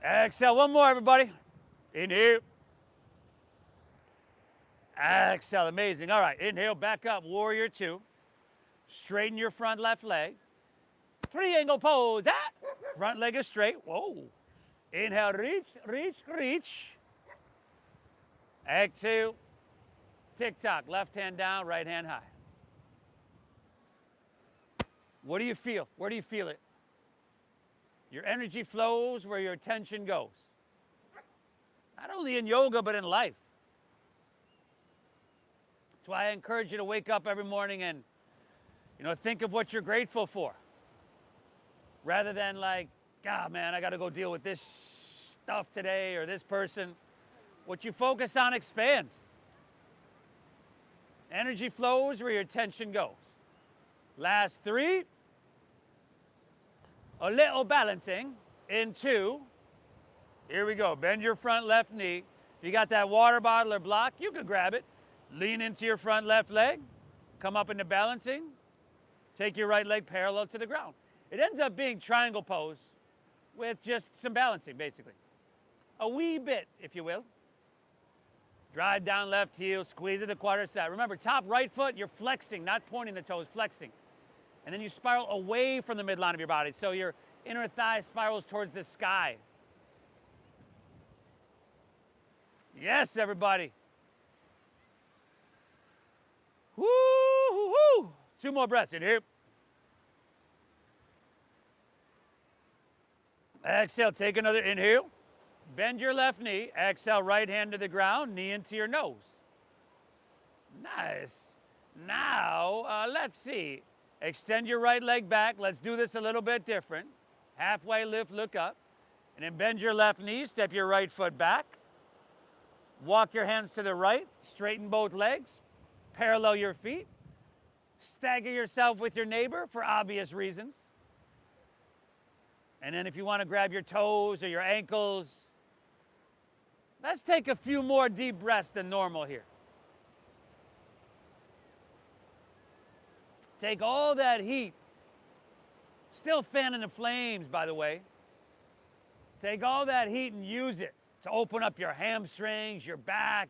Exhale. One more, everybody. Inhale. Exhale. Amazing. All right. Inhale. Back up. Warrior two. Straighten your front left leg. Triangle pose. Ah! Front leg is straight. Whoa. Inhale. Reach, reach, reach. Exhale. Tick-tock. Left hand down, right hand high. What do you feel? Where do you feel it? Your energy flows where your attention goes. Not only in yoga, but in life. That's why I encourage you to wake up every morning and, think of what you're grateful for. Rather than like, God, man, I got to go deal with this stuff today or this person. What you focus on expands. Energy flows where your attention goes. Last three. A little balancing in two. Here we go. Bend your front left knee. If you got that water bottle or block, you can grab it. Lean into your front left leg. Come up into balancing. Take your right leg parallel to the ground. It ends up being triangle pose with just some balancing, basically. A wee bit, if you will. Drive down left heel, squeeze at the quadricep. Remember, top right foot, you're flexing, not pointing the toes, flexing. And then you spiral away from the midline of your body. So your inner thigh spirals towards the sky. Yes, everybody. Woo, woo, woo. 2 more breaths. Inhale. Exhale, take another inhale. Bend your left knee. Exhale, right hand to the ground, knee into your nose. Nice. Now, let's see. Extend your right leg back. Let's do this a little bit different. Halfway lift, look up. And then bend your left knee, step your right foot back. Walk your hands to the right, straighten both legs, parallel your feet. Stagger yourself with your neighbor for obvious reasons. And then if you want to grab your toes or your ankles, let's take a few more deep breaths than normal here. Take all that heat, still fanning the flames, by the way. Take all that heat and use it to open up your hamstrings, your back,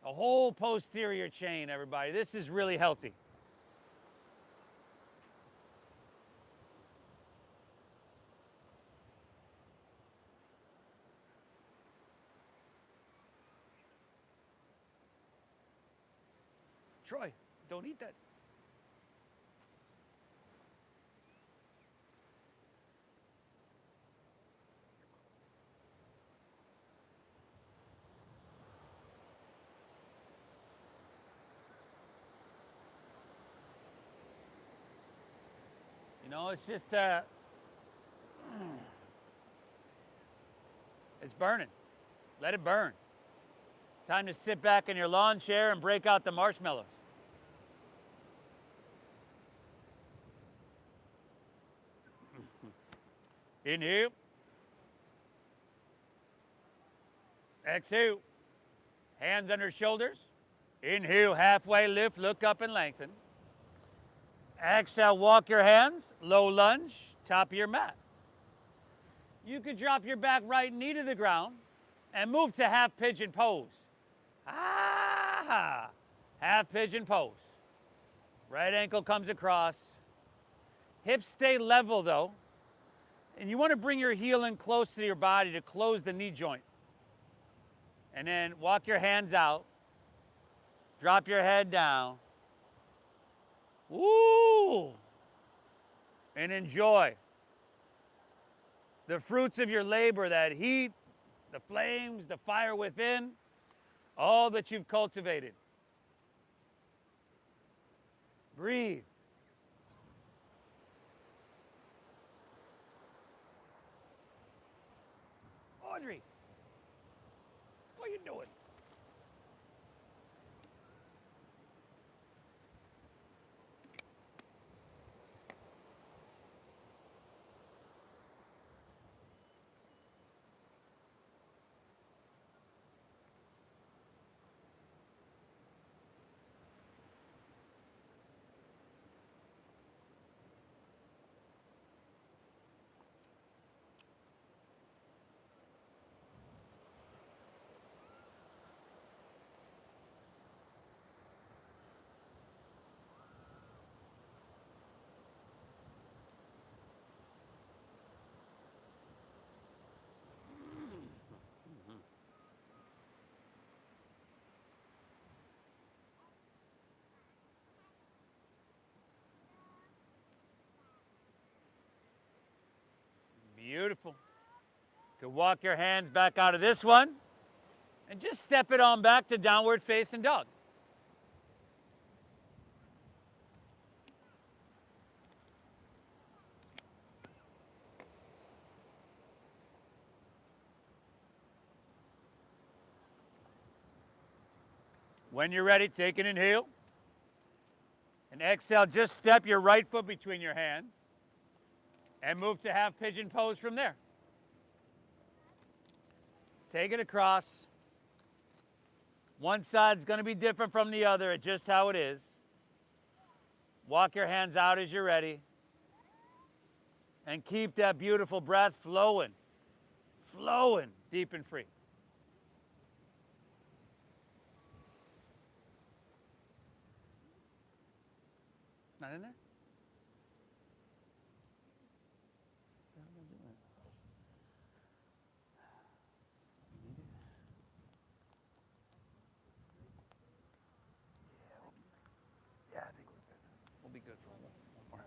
the whole posterior chain, everybody. This is really healthy. Troy, don't eat that. You know, it's just, it's burning. Let it burn. Time to sit back in your lawn chair and break out the marshmallows. Inhale. Exhale. Hands under shoulders. Inhale, halfway lift, look up and lengthen. Exhale, walk your hands, low lunge, top of your mat. You could drop your back right knee to the ground and move to half pigeon pose. Ah, half pigeon pose. Right ankle comes across. Hips stay level though. And you want to bring your heel in close to your body to close the knee joint. And then walk your hands out. Drop your head down. Woo! And enjoy the fruits of your labor, that heat, the flames, the fire within, all that you've cultivated. Breathe. Audrey, what are you doing? Beautiful. You can walk your hands back out of this one and just step it on back to downward facing dog. When you're ready, take an inhale. And exhale, just step your right foot between your hands and move to half pigeon pose from there. Take it across. One side's going to be different from the other. It's just how it is. Walk your hands out as you're ready. And keep that beautiful breath flowing. Flowing deep and free. Not in there? Yeah, I think we're good. We'll be good for one more.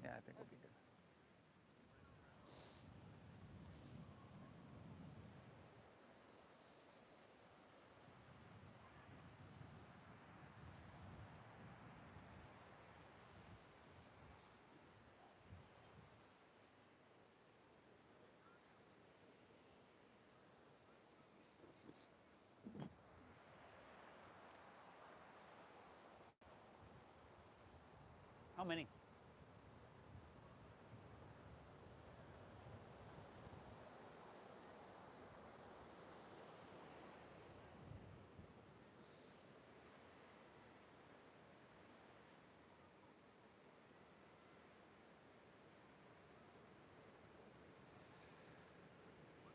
Yeah, I think we'll be good. How many?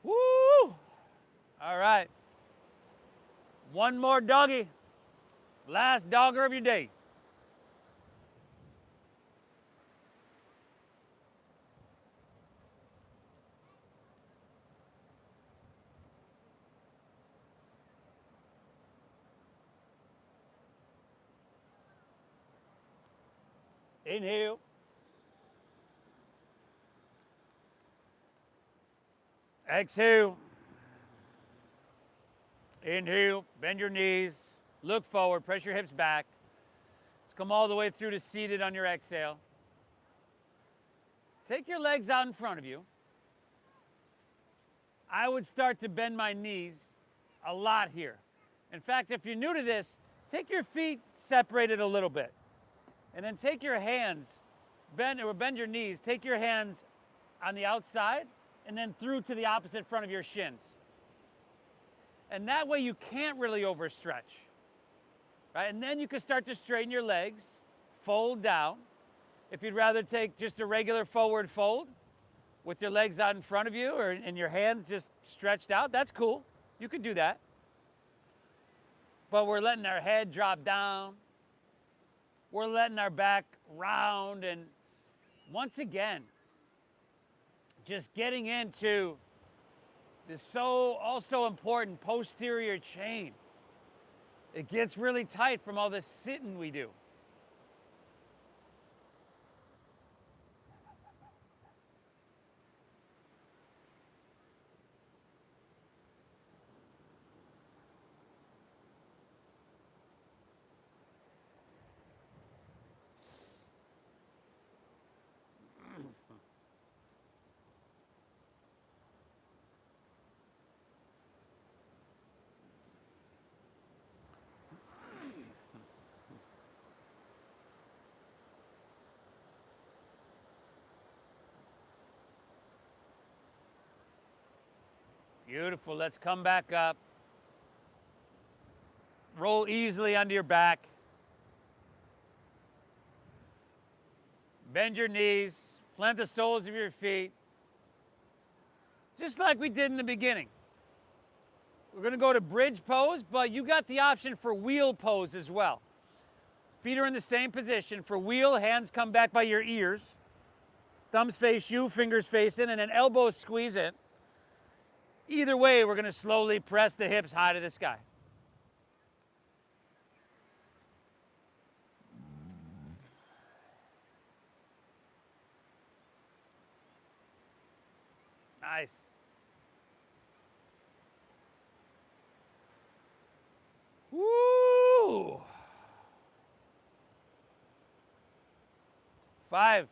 Woo! All right. One more doggy. Last dogger of your day. Inhale. Exhale. Inhale. Bend your knees. Look forward. Press your hips back. Let's come all the way through to seated on your exhale. Take your legs out in front of you. I would start to bend my knees a lot here. In fact, if you're new to this, take your feet separated a little bit. And then take your hands, bend your knees, take your hands on the outside and then through to the opposite front of your shins. And that way you can't really overstretch. Right? And then you can start to straighten your legs, fold down. If you'd rather take just a regular forward fold with your legs out in front of you or and your hands just stretched out, that's cool. You could do that. But we're letting our head drop down. We're letting our back round. And once again, just getting into this also important posterior chain. It gets really tight from all the sitting we do. Beautiful. Let's come back up. Roll easily onto your back. Bend your knees. Plant the soles of your feet. Just like we did in the beginning. We're going to go to bridge pose, but you got the option for wheel pose as well. Feet are in the same position. For wheel, hands come back by your ears. Thumbs face you, fingers face in, and then elbows squeeze in. Either way, we're going to slowly press the hips high to the sky. Nice. Woo! 5.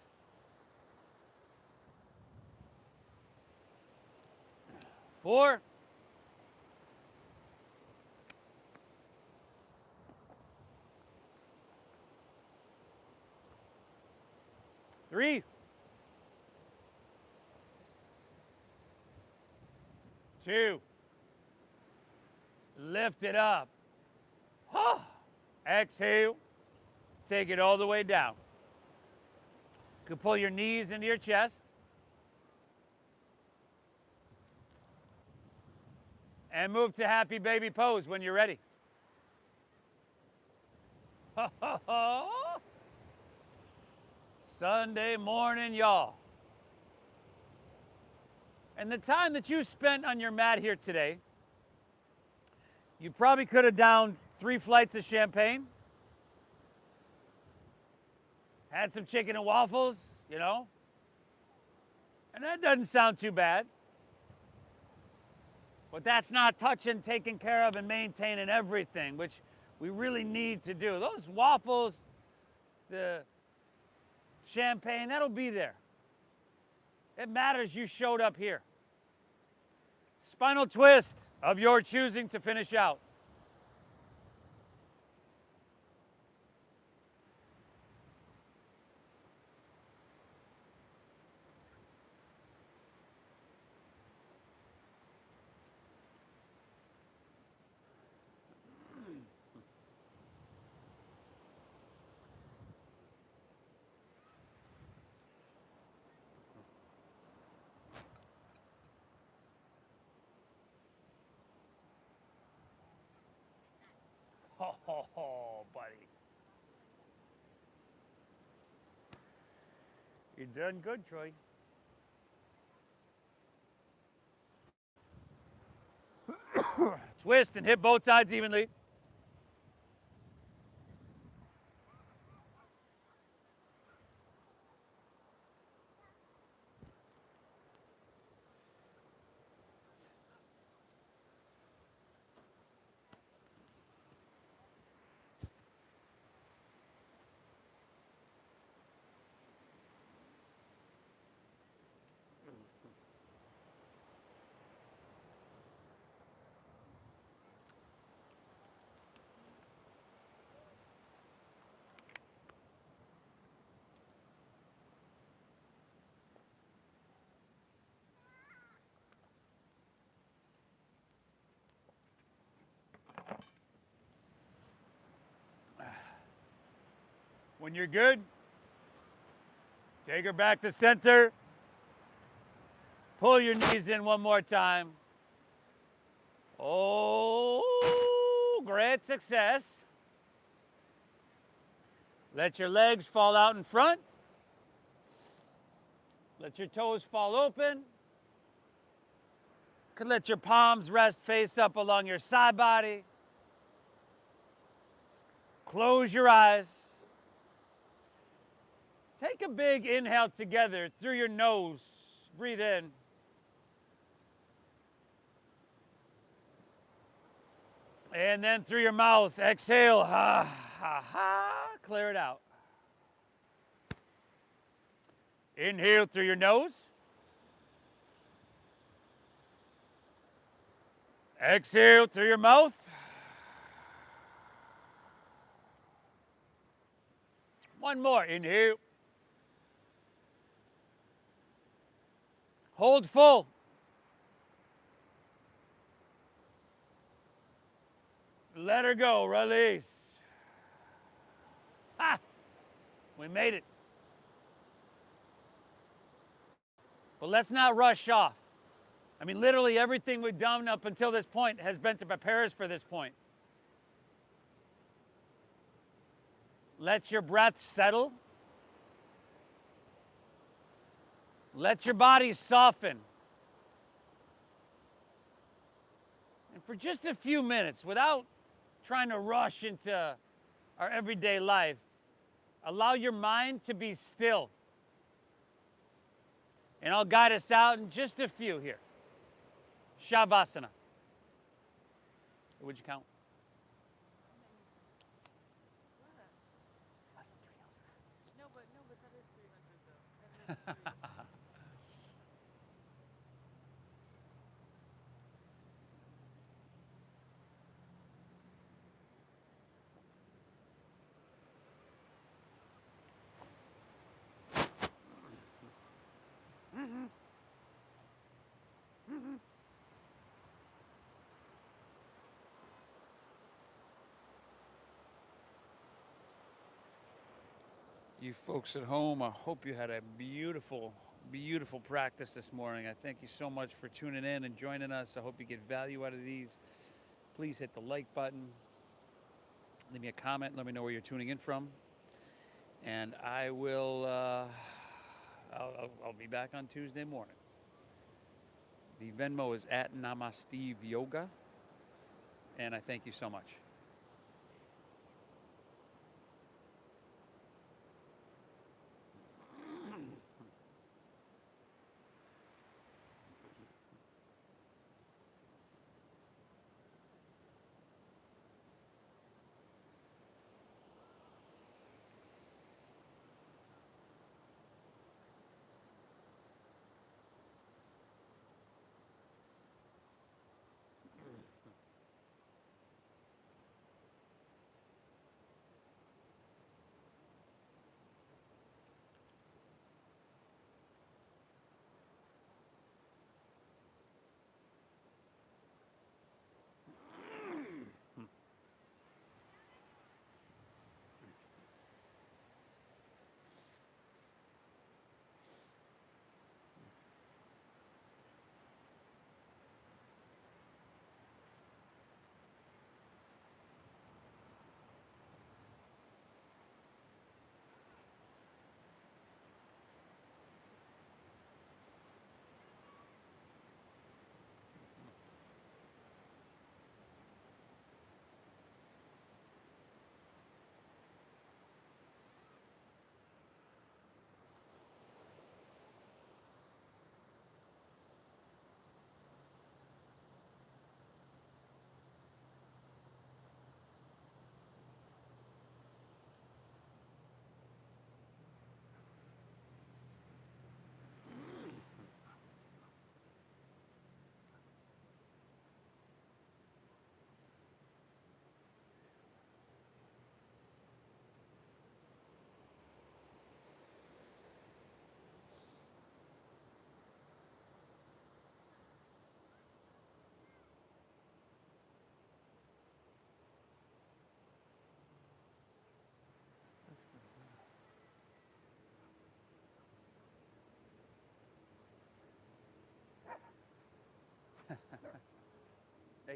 4. 3. 2. Lift it up. Exhale. Take it all the way down. You can pull your knees into your chest. And move to happy baby pose when you're ready. Sunday morning, y'all. And the time that you spent on your mat here today, you probably could have downed 3 flights of champagne, had some chicken and waffles, you know, and that doesn't sound too bad. But that's not touching, taking care of, and maintaining everything, which we really need to do. Those waffles, the champagne, that'll be there. It matters you showed up here. Spinal twist of your choosing to finish out. Oh, buddy. You're doing good, Troy. Twist and hit both sides evenly. When you're good, take her back to center. Pull your knees in one more time. Oh, great success. Let your legs fall out in front. Let your toes fall open. Could let your palms rest face up along your side body. Close your eyes. Take a big inhale together through your nose. Breathe in. And then through your mouth, exhale. Ha, ha, ha. Clear it out. Inhale through your nose. Exhale through your mouth. One more. Inhale. Hold full. Let her go. Release. Ha! We made it. But let's not rush off. I mean, literally everything we've done up until this point has been to prepare us for this point. Let your breath settle. Let your body soften. And for just a few minutes, without trying to rush into our everyday life, allow your mind to be still. And I'll guide us out in just a few here. Shavasana. Would you count? No, but that is 300 though. That is 300. You folks at home, I hope you had a beautiful, beautiful practice this morning. I thank you so much for tuning in and joining us. I hope you get value out of these. Please hit the like button. Leave me a comment. Let me know where you're tuning in from. And I will, I'll be back on Tuesday morning. The Venmo is at Namaste Yoga. And I thank you so much.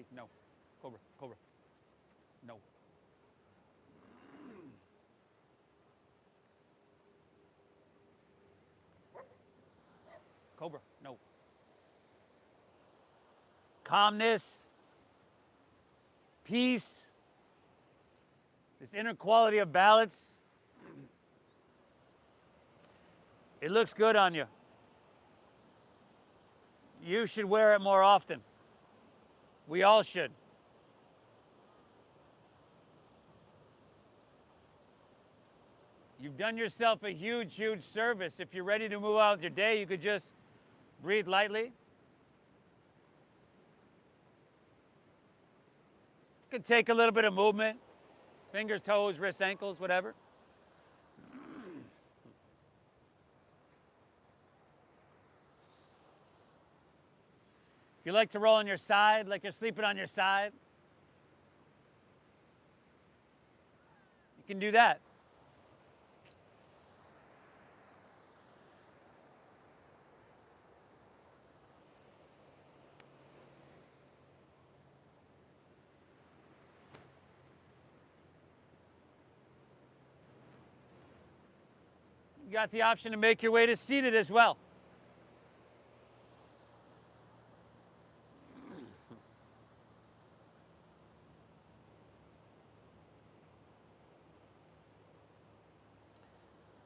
Hey, no. Cobra, cobra. No. Cobra, no. Calmness, peace, this inner quality of balance. It looks good on you. You should wear it more often. We all should. You've done yourself a huge, huge service. If you're ready to move out with your day, you could just breathe lightly. It could take a little bit of movement. Fingers, toes, wrists, ankles, whatever. If you like to roll on your side, like you're sleeping on your side, you can do that. You got the option to make your way to seated as well.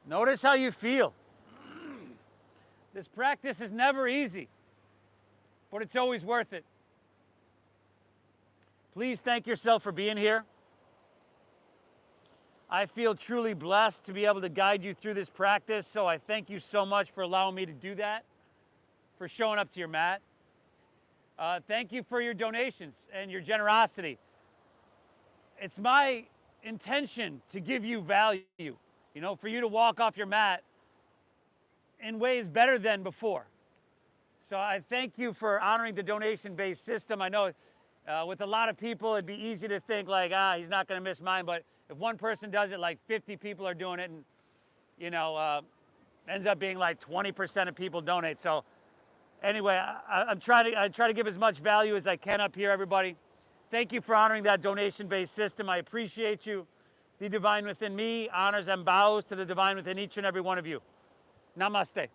Notice how you feel. This practice is never easy, but it's always worth it. Please thank yourself for being here. I feel truly blessed to be able to guide you through this practice, so I thank you so much for allowing me to do that, for showing up to your mat. Thank you for your donations and your generosity. It's my intention to give you value, you know, for you to walk off your mat in ways better than before. So I thank you for honoring the donation-based system. I know with a lot of people, it'd be easy to think like, he's not going to miss mine. But if one person does it, like 50 people are doing it, and, you know, ends up being like 20% of people donate. So anyway, I try to give as much value as I can up here, everybody. Thank you for honoring that donation-based system. I appreciate you. The divine within me honors and bows to the divine within each and every one of you. Namaste.